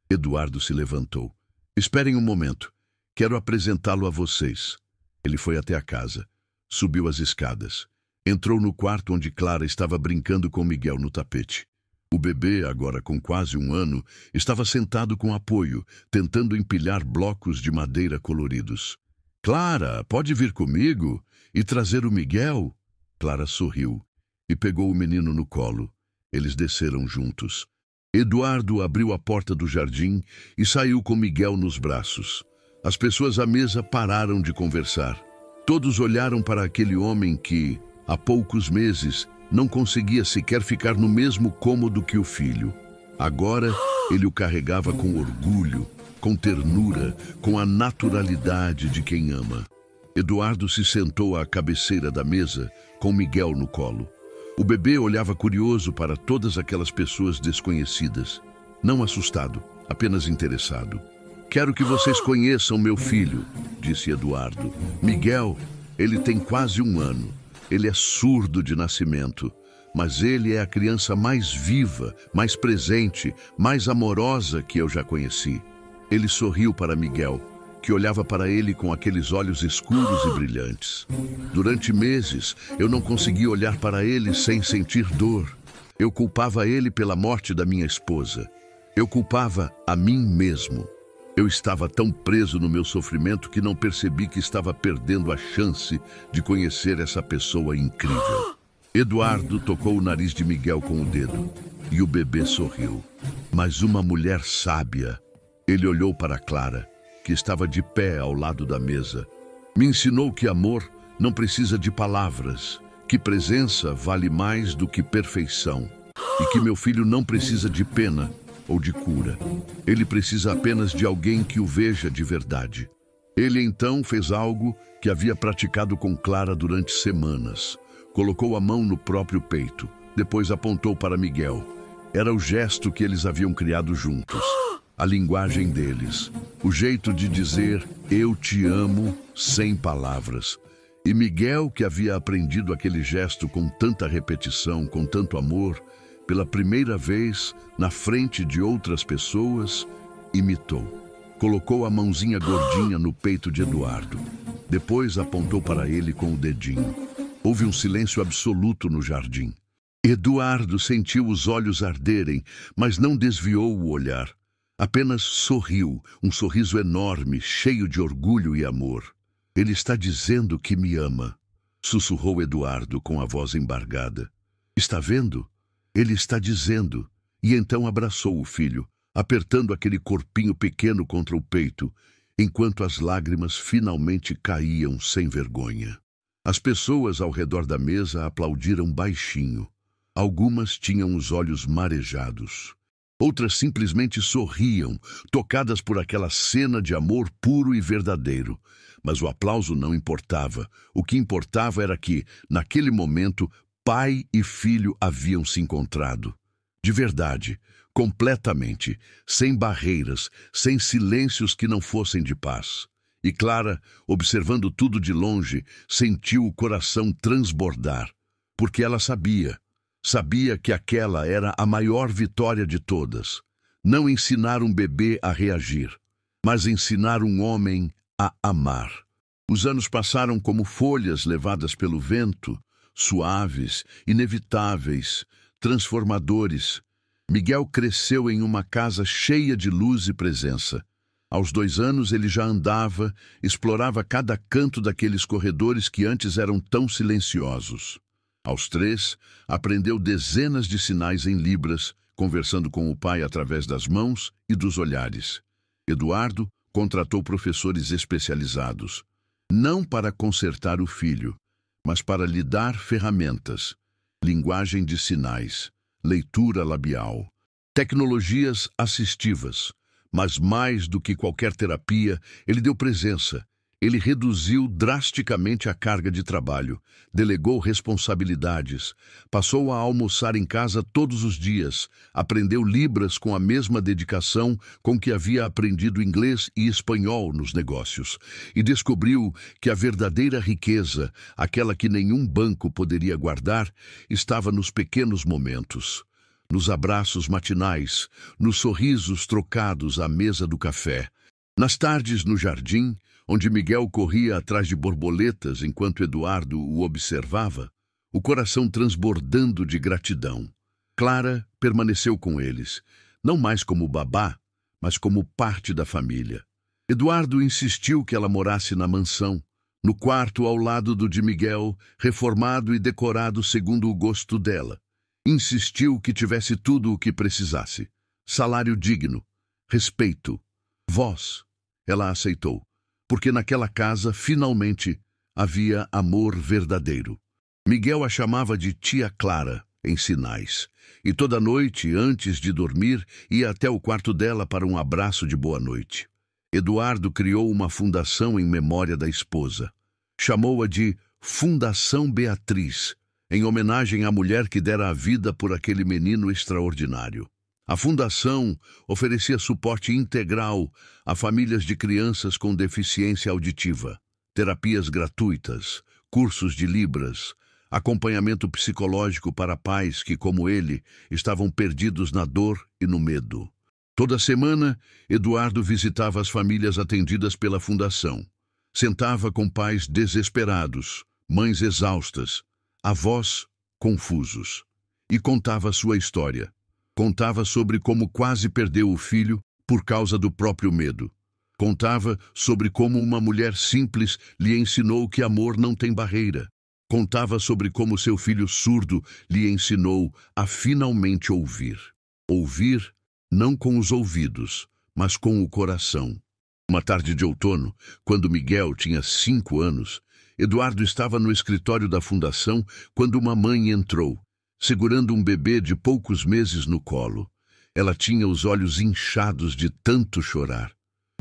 Eduardo se levantou. "Esperem um momento, quero apresentá-lo a vocês." Ele foi até a casa, subiu as escadas, entrou no quarto onde Clara estava brincando com Miguel no tapete. O bebê, agora com quase 1 ano, estava sentado com apoio, tentando empilhar blocos de madeira coloridos. "Clara, pode vir comigo e trazer o Miguel?" Clara sorriu e pegou o menino no colo. Eles desceram juntos. Eduardo abriu a porta do jardim e saiu com Miguel nos braços. As pessoas à mesa pararam de conversar. Todos olharam para aquele homem que, há poucos meses, não conseguia sequer ficar no mesmo cômodo que o filho. Agora, ele o carregava com orgulho, com ternura, com a naturalidade de quem ama. Eduardo se sentou à cabeceira da mesa, com Miguel no colo. O bebê olhava curioso para todas aquelas pessoas desconhecidas. Não assustado, apenas interessado. "Quero que vocês conheçam meu filho", disse Eduardo. "Miguel, ele tem quase 1 ano. Ele é surdo de nascimento, mas ele é a criança mais viva, mais presente, mais amorosa que eu já conheci." Ele sorriu para Miguel, que olhava para ele com aqueles olhos escuros e brilhantes. "Durante meses, eu não conseguia olhar para ele sem sentir dor. Eu culpava ele pela morte da minha esposa. Eu culpava a mim mesmo. Eu estava tão preso no meu sofrimento que não percebi que estava perdendo a chance de conhecer essa pessoa incrível." Eduardo tocou o nariz de Miguel com o dedo e o bebê sorriu. "Mas uma mulher sábia." Ele olhou para Clara, que estava de pé ao lado da mesa. "Me ensinou que amor não precisa de palavras, que presença vale mais do que perfeição, e que meu filho não precisa de pena ou de cura. Ele precisa apenas de alguém que o veja de verdade. Ele então fez algo que havia praticado com Clara durante semanas. Colocou a mão no próprio peito, depois apontou para Miguel. Era o gesto que eles haviam criado juntos, a linguagem deles, o jeito de dizer "eu te amo" sem palavras. E Miguel, que havia aprendido aquele gesto com tanta repetição, com tanto amor, pela primeira vez, na frente de outras pessoas, imitou. Colocou a mãozinha gordinha no peito de Eduardo. Depois apontou para ele com o dedinho. Houve um silêncio absoluto no jardim. Eduardo sentiu os olhos arderem, mas não desviou o olhar. Apenas sorriu, um sorriso enorme, cheio de orgulho e amor. Ele está dizendo que me ama, sussurrou Eduardo com a voz embargada. Está vendo? Ele está dizendo. E então abraçou o filho, apertando aquele corpinho pequeno contra o peito, enquanto as lágrimas finalmente caíam sem vergonha. As pessoas ao redor da mesa aplaudiram baixinho. Algumas tinham os olhos marejados. Outras simplesmente sorriam, tocadas por aquela cena de amor puro e verdadeiro. Mas o aplauso não importava. O que importava era que, naquele momento, pai e filho haviam se encontrado. De verdade, completamente, sem barreiras, sem silêncios que não fossem de paz. E Clara, observando tudo de longe, sentiu o coração transbordar, porque ela sabia que aquela era a maior vitória de todas. Não ensinar um bebê a reagir, mas ensinar um homem a amar. Os anos passaram como folhas levadas pelo vento, suaves, inevitáveis, transformadores. Miguel cresceu em uma casa cheia de luz e presença. Aos 2 anos ele já andava, explorava cada canto daqueles corredores que antes eram tão silenciosos. Aos 3, aprendeu dezenas de sinais em libras, conversando com o pai através das mãos e dos olhares. Eduardo contratou professores especializados, não para consertar o filho, mas para lhe dar ferramentas, linguagem de sinais, leitura labial, tecnologias assistivas. Mas mais do que qualquer terapia, ele deu presença. Ele reduziu drasticamente a carga de trabalho, delegou responsabilidades, passou a almoçar em casa todos os dias, aprendeu Libras com a mesma dedicação com que havia aprendido inglês e espanhol nos negócios, e descobriu que a verdadeira riqueza, aquela que nenhum banco poderia guardar, estava nos pequenos momentos, nos abraços matinais, nos sorrisos trocados à mesa do café, nas tardes no jardim, onde Miguel corria atrás de borboletas enquanto Eduardo o observava, o coração transbordando de gratidão. Clara permaneceu com eles, não mais como babá, mas como parte da família. Eduardo insistiu que ela morasse na mansão, no quarto ao lado do de Miguel, reformado e decorado segundo o gosto dela. Insistiu que tivesse tudo o que precisasse. Salário digno, respeito, voz. Ela aceitou, porque naquela casa, finalmente, havia amor verdadeiro. Miguel a chamava de Tia Clara, em sinais, e toda noite, antes de dormir, ia até o quarto dela para um abraço de boa noite. Eduardo criou uma fundação em memória da esposa. Chamou-a de Fundação Beatriz, em homenagem à mulher que dera a vida por aquele menino extraordinário. A fundação oferecia suporte integral a famílias de crianças com deficiência auditiva, terapias gratuitas, cursos de Libras, acompanhamento psicológico para pais que, como ele, estavam perdidos na dor e no medo. Toda semana, Eduardo visitava as famílias atendidas pela fundação. Sentava com pais desesperados, mães exaustas, avós confusos, e contava sua história. Contava sobre como quase perdeu o filho por causa do próprio medo. Contava sobre como uma mulher simples lhe ensinou que amor não tem barreira. Contava sobre como seu filho surdo lhe ensinou a finalmente ouvir. Ouvir não com os ouvidos, mas com o coração. Uma tarde de outono, quando Miguel tinha 5 anos, Eduardo estava no escritório da fundação quando uma mãe entrou, segurando um bebê de poucos meses no colo. Ela tinha os olhos inchados de tanto chorar.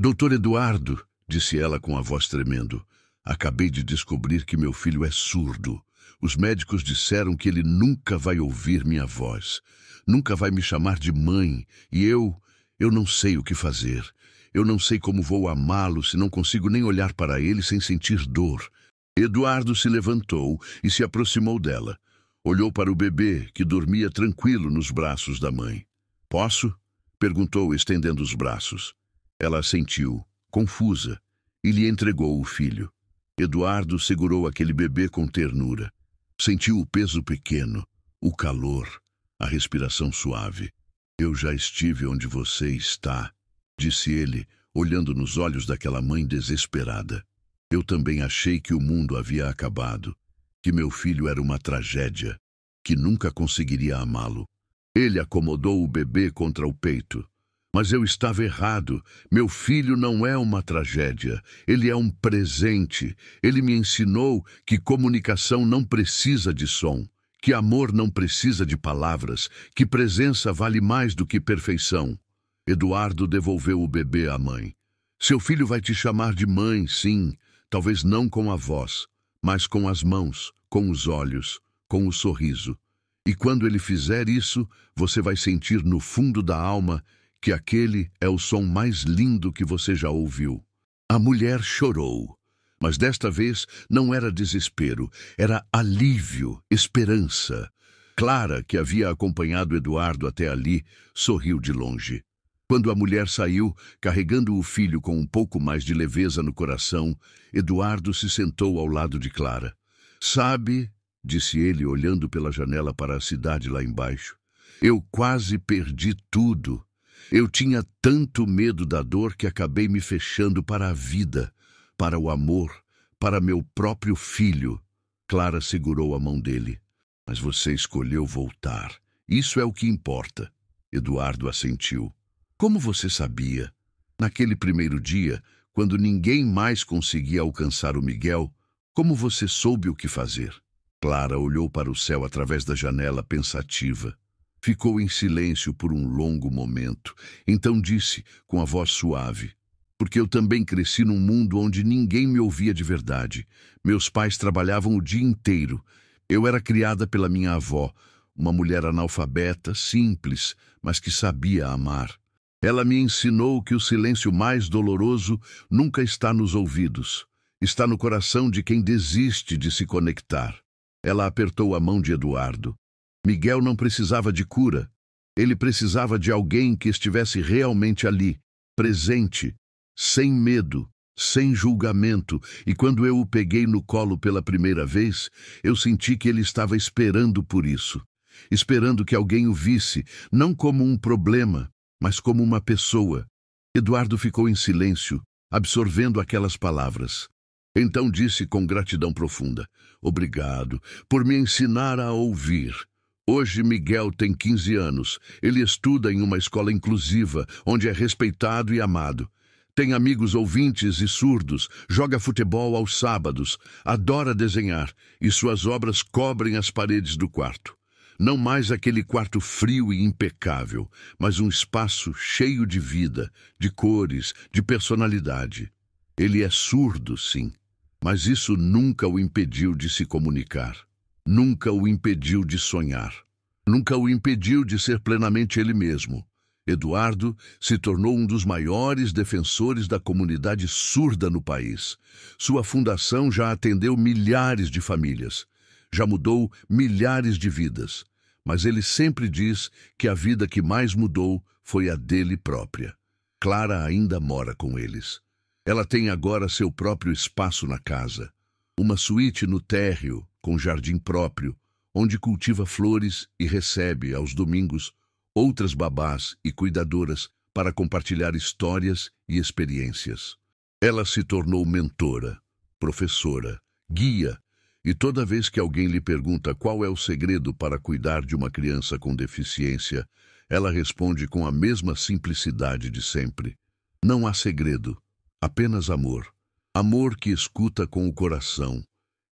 "Doutor Eduardo", disse ela com a voz tremendo, "acabei de descobrir que meu filho é surdo. Os médicos disseram que ele nunca vai ouvir minha voz, nunca vai me chamar de mãe, e eu não sei o que fazer. Eu não sei como vou amá-lo se não consigo nem olhar para ele sem sentir dor." Eduardo se levantou e se aproximou dela. Olhou para o bebê, que dormia tranquilo nos braços da mãe. "Posso?" perguntou, estendendo os braços. Ela assentiu, confusa, e lhe entregou o filho. Eduardo segurou aquele bebê com ternura. Sentiu o peso pequeno, o calor, a respiração suave. "Eu já estive onde você está", disse ele, olhando nos olhos daquela mãe desesperada. "Eu também achei que o mundo havia acabado, que meu filho era uma tragédia, que nunca conseguiria amá-lo." Ele acomodou o bebê contra o peito. "Mas eu estava errado. Meu filho não é uma tragédia. Ele é um presente. Ele me ensinou que comunicação não precisa de som, que amor não precisa de palavras, que presença vale mais do que perfeição." Eduardo devolveu o bebê à mãe. "Seu filho vai te chamar de mãe, sim. Talvez não com a voz, mas com as mãos, com os olhos, com o sorriso. E quando ele fizer isso, você vai sentir no fundo da alma que aquele é o som mais lindo que você já ouviu." A mulher chorou, mas desta vez não era desespero, era alívio, esperança. Clara, que havia acompanhado Eduardo até ali, sorriu de longe. Quando a mulher saiu, carregando o filho com um pouco mais de leveza no coração, Eduardo se sentou ao lado de Clara. "Sabe", disse ele, olhando pela janela para a cidade lá embaixo, "eu quase perdi tudo. Eu tinha tanto medo da dor que acabei me fechando para a vida, para o amor, para meu próprio filho." Clara segurou a mão dele. "Mas você escolheu voltar. Isso é o que importa." Eduardo assentiu. "Como você sabia? Naquele primeiro dia, quando ninguém mais conseguia alcançar o Miguel, como você soube o que fazer?" Clara olhou para o céu através da janela, pensativa. Ficou em silêncio por um longo momento. Então disse, com a voz suave, "Porque eu também cresci num mundo onde ninguém me ouvia de verdade. Meus pais trabalhavam o dia inteiro. Eu era criada pela minha avó, uma mulher analfabeta, simples, mas que sabia amar. Ela me ensinou que o silêncio mais doloroso nunca está nos ouvidos. Está no coração de quem desiste de se conectar." Ela apertou a mão de Eduardo. Miguel não precisava de cura. Ele precisava de alguém que estivesse realmente ali, presente, sem medo, sem julgamento. E quando eu o peguei no colo pela primeira vez, eu senti que ele estava esperando por isso. Esperando que alguém o visse, não como um problema, mas como uma pessoa. Eduardo ficou em silêncio, absorvendo aquelas palavras. Então disse com gratidão profunda, "Obrigado por me ensinar a ouvir. Hoje Miguel tem 15 anos. Ele estuda em uma escola inclusiva, onde é respeitado e amado. Tem amigos ouvintes e surdos, joga futebol aos sábados, adora desenhar, e suas obras cobrem as paredes do quarto. Não mais aquele quarto frio e impecável, mas um espaço cheio de vida, de cores, de personalidade. Ele é surdo, sim, mas isso nunca o impediu de se comunicar. Nunca o impediu de sonhar. Nunca o impediu de ser plenamente ele mesmo. Eduardo se tornou um dos maiores defensores da comunidade surda no país. Sua fundação já atendeu milhares de famílias. Já mudou milhares de vidas. Mas ele sempre diz que a vida que mais mudou foi a dele própria. Clara ainda mora com eles. Ela tem agora seu próprio espaço na casa. Uma suíte no térreo, com jardim próprio, onde cultiva flores e recebe, aos domingos, outras babás e cuidadoras para compartilhar histórias e experiências. Ela se tornou mentora, professora, guia, e toda vez que alguém lhe pergunta qual é o segredo para cuidar de uma criança com deficiência, ela responde com a mesma simplicidade de sempre. Não há segredo, apenas amor. Amor que escuta com o coração,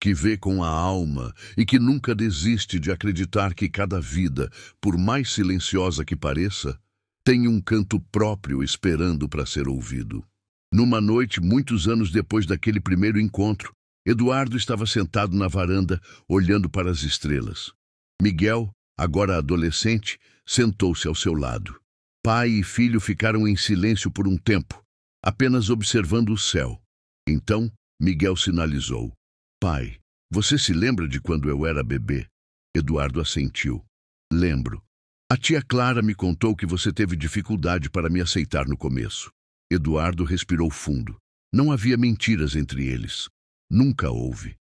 que vê com a alma e que nunca desiste de acreditar que cada vida, por mais silenciosa que pareça, tem um canto próprio esperando para ser ouvido. Numa noite, muitos anos depois daquele primeiro encontro, Eduardo estava sentado na varanda, olhando para as estrelas. Miguel, agora adolescente, sentou-se ao seu lado. Pai e filho ficaram em silêncio por um tempo, apenas observando o céu. Então, Miguel sinalizou. Pai, você se lembra de quando eu era bebê? Eduardo assentiu. Lembro. A tia Clara me contou que você teve dificuldade para me aceitar no começo. Eduardo respirou fundo. Não havia mentiras entre eles. Nunca houve.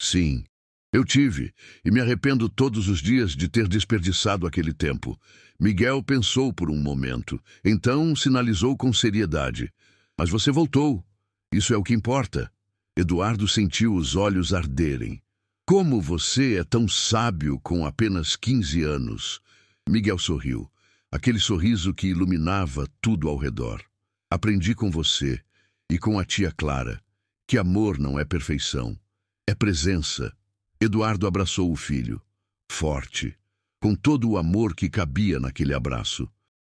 Sim, eu tive, e me arrependo todos os dias de ter desperdiçado aquele tempo. Miguel pensou por um momento, então sinalizou com seriedade. Mas você voltou. Isso é o que importa. Eduardo sentiu os olhos arderem. Como você é tão sábio com apenas 15 anos? Miguel sorriu, aquele sorriso que iluminava tudo ao redor. Aprendi com você e com a tia Clara que amor não é perfeição, é presença. Eduardo abraçou o filho, forte, com todo o amor que cabia naquele abraço.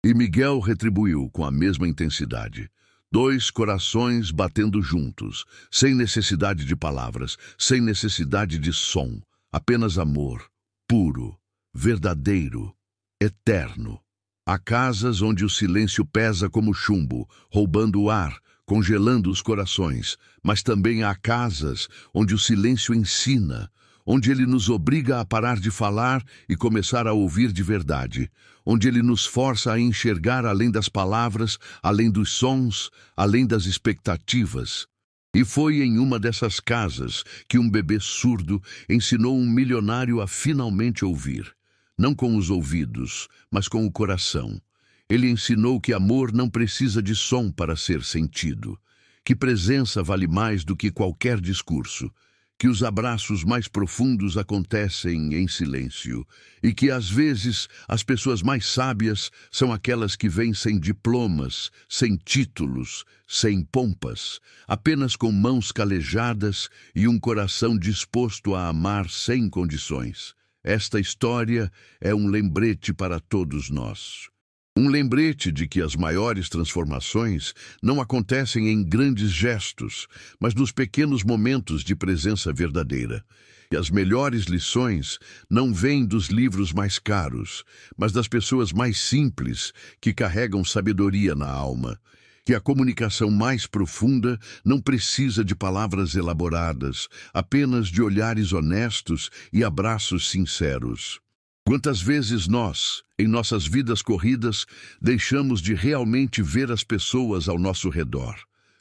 E Miguel retribuiu com a mesma intensidade. 2 corações batendo juntos, sem necessidade de palavras, sem necessidade de som, apenas amor, puro, verdadeiro, eterno. Há casas onde o silêncio pesa como chumbo, roubando o ar, congelando os corações, mas também há casas onde o silêncio ensina, onde ele nos obriga a parar de falar e começar a ouvir de verdade, onde ele nos força a enxergar além das palavras, além dos sons, além das expectativas. E foi em uma dessas casas que um bebê surdo ensinou um milionário a finalmente ouvir, não com os ouvidos, mas com o coração. Ele ensinou que amor não precisa de som para ser sentido, que presença vale mais do que qualquer discurso, que os abraços mais profundos acontecem em silêncio e que, às vezes, as pessoas mais sábias são aquelas que vêm sem diplomas, sem títulos, sem pompas, apenas com mãos calejadas e um coração disposto a amar sem condições. Esta história é um lembrete para todos nós. Um lembrete de que as maiores transformações não acontecem em grandes gestos, mas nos pequenos momentos de presença verdadeira. E as melhores lições não vêm dos livros mais caros, mas das pessoas mais simples que carregam sabedoria na alma. Que a comunicação mais profunda não precisa de palavras elaboradas, apenas de olhares honestos e abraços sinceros. Quantas vezes nós, em nossas vidas corridas, deixamos de realmente ver as pessoas ao nosso redor?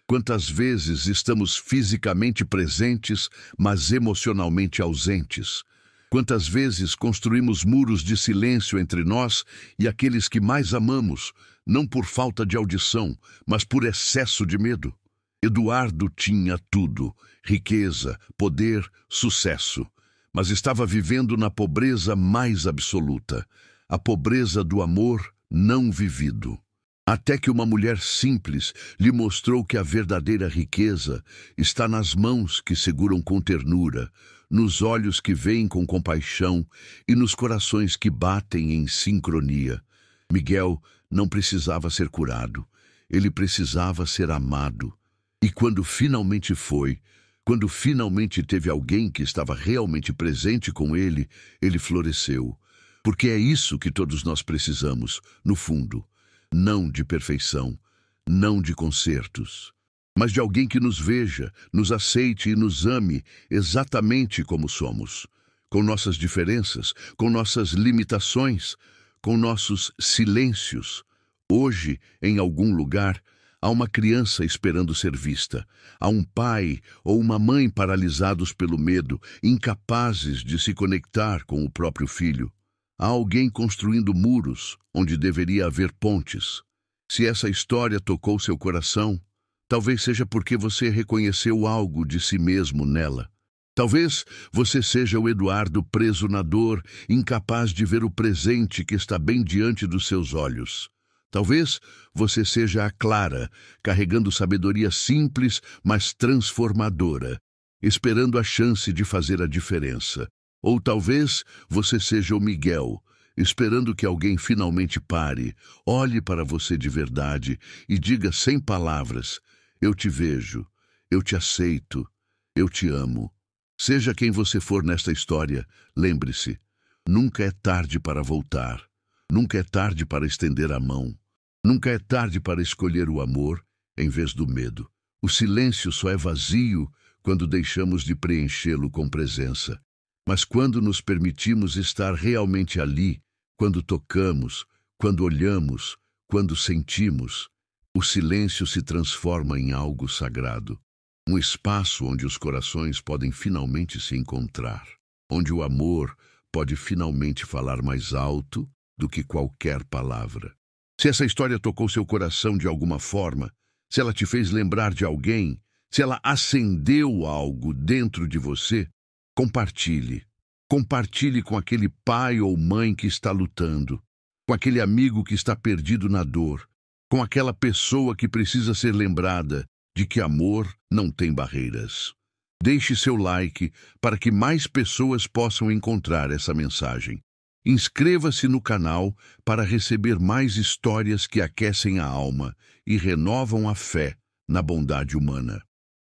Quantas vezes estamos fisicamente presentes, mas emocionalmente ausentes? Quantas vezes construímos muros de silêncio entre nós e aqueles que mais amamos, não por falta de audição, mas por excesso de medo? Eduardo tinha tudo: riqueza, poder, sucesso. Mas estava vivendo na pobreza mais absoluta, a pobreza do amor não vivido. Até que uma mulher simples lhe mostrou que a verdadeira riqueza está nas mãos que seguram com ternura, nos olhos que veem com compaixão e nos corações que batem em sincronia. Miguel não precisava ser curado, ele precisava ser amado. E quando finalmente foi, quando finalmente teve alguém que estava realmente presente com ele, ele floresceu. Porque é isso que todos nós precisamos, no fundo. Não de perfeição, não de concertos, mas de alguém que nos veja, nos aceite e nos ame exatamente como somos. Com nossas diferenças, com nossas limitações, com nossos silêncios. Hoje, em algum lugar, há uma criança esperando ser vista. Há um pai ou uma mãe paralisados pelo medo, incapazes de se conectar com o próprio filho. Há alguém construindo muros onde deveria haver pontes. Se essa história tocou seu coração, talvez seja porque você reconheceu algo de si mesmo nela. Talvez você seja o Eduardo preso na dor, incapaz de ver o presente que está bem diante dos seus olhos. Talvez você seja a Clara, carregando sabedoria simples, mas transformadora. esperando a chance de fazer a diferença. Ou talvez você seja o Miguel, esperando que alguém finalmente pare, olhe para você de verdade e diga sem palavras: eu te vejo, eu te aceito, eu te amo. Seja quem você for nesta história, lembre-se, nunca é tarde para voltar, nunca é tarde para estender a mão, nunca é tarde para escolher o amor em vez do medo. O silêncio só é vazio quando deixamos de preenchê-lo com presença. Mas quando nos permitimos estar realmente ali, quando tocamos, quando olhamos, quando sentimos, o silêncio se transforma em algo sagrado. Um espaço onde os corações podem finalmente se encontrar, onde o amor pode finalmente falar mais alto do que qualquer palavra. Se essa história tocou seu coração de alguma forma, se ela te fez lembrar de alguém, se ela acendeu algo dentro de você, compartilhe. Compartilhe com aquele pai ou mãe que está lutando, com aquele amigo que está perdido na dor, com aquela pessoa que precisa ser lembrada de que amor não tem barreiras. Deixe seu like para que mais pessoas possam encontrar essa mensagem. Inscreva-se no canal para receber mais histórias que aquecem a alma e renovam a fé na bondade humana.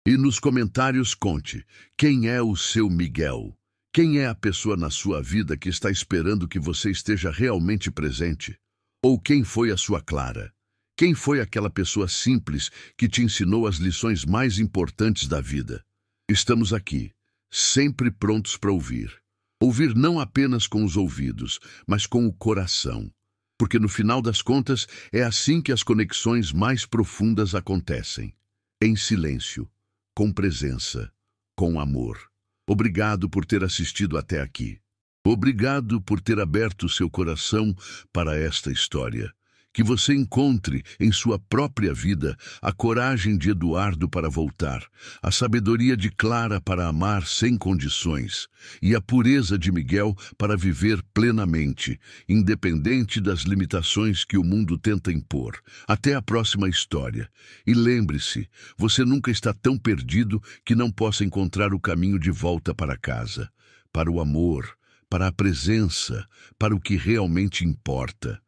E nos comentários conte quem é o seu Miguel. Quem é a pessoa na sua vida que está esperando que você esteja realmente presente? Ou quem foi a sua Clara? Quem foi aquela pessoa simples que te ensinou as lições mais importantes da vida? Estamos aqui, sempre prontos para ouvir. Ouvir não apenas com os ouvidos, mas com o coração. Porque no final das contas, é assim que as conexões mais profundas acontecem. Em silêncio, com presença, com amor. Obrigado por ter assistido até aqui. Obrigado por ter aberto seu coração para esta história. Que você encontre em sua própria vida a coragem de Eduardo para voltar, a sabedoria de Clara para amar sem condições e a pureza de Miguel para viver plenamente, independente das limitações que o mundo tenta impor. Até a próxima história. E lembre-se, você nunca está tão perdido que não possa encontrar o caminho de volta para casa, para o amor, para a presença, para o que realmente importa.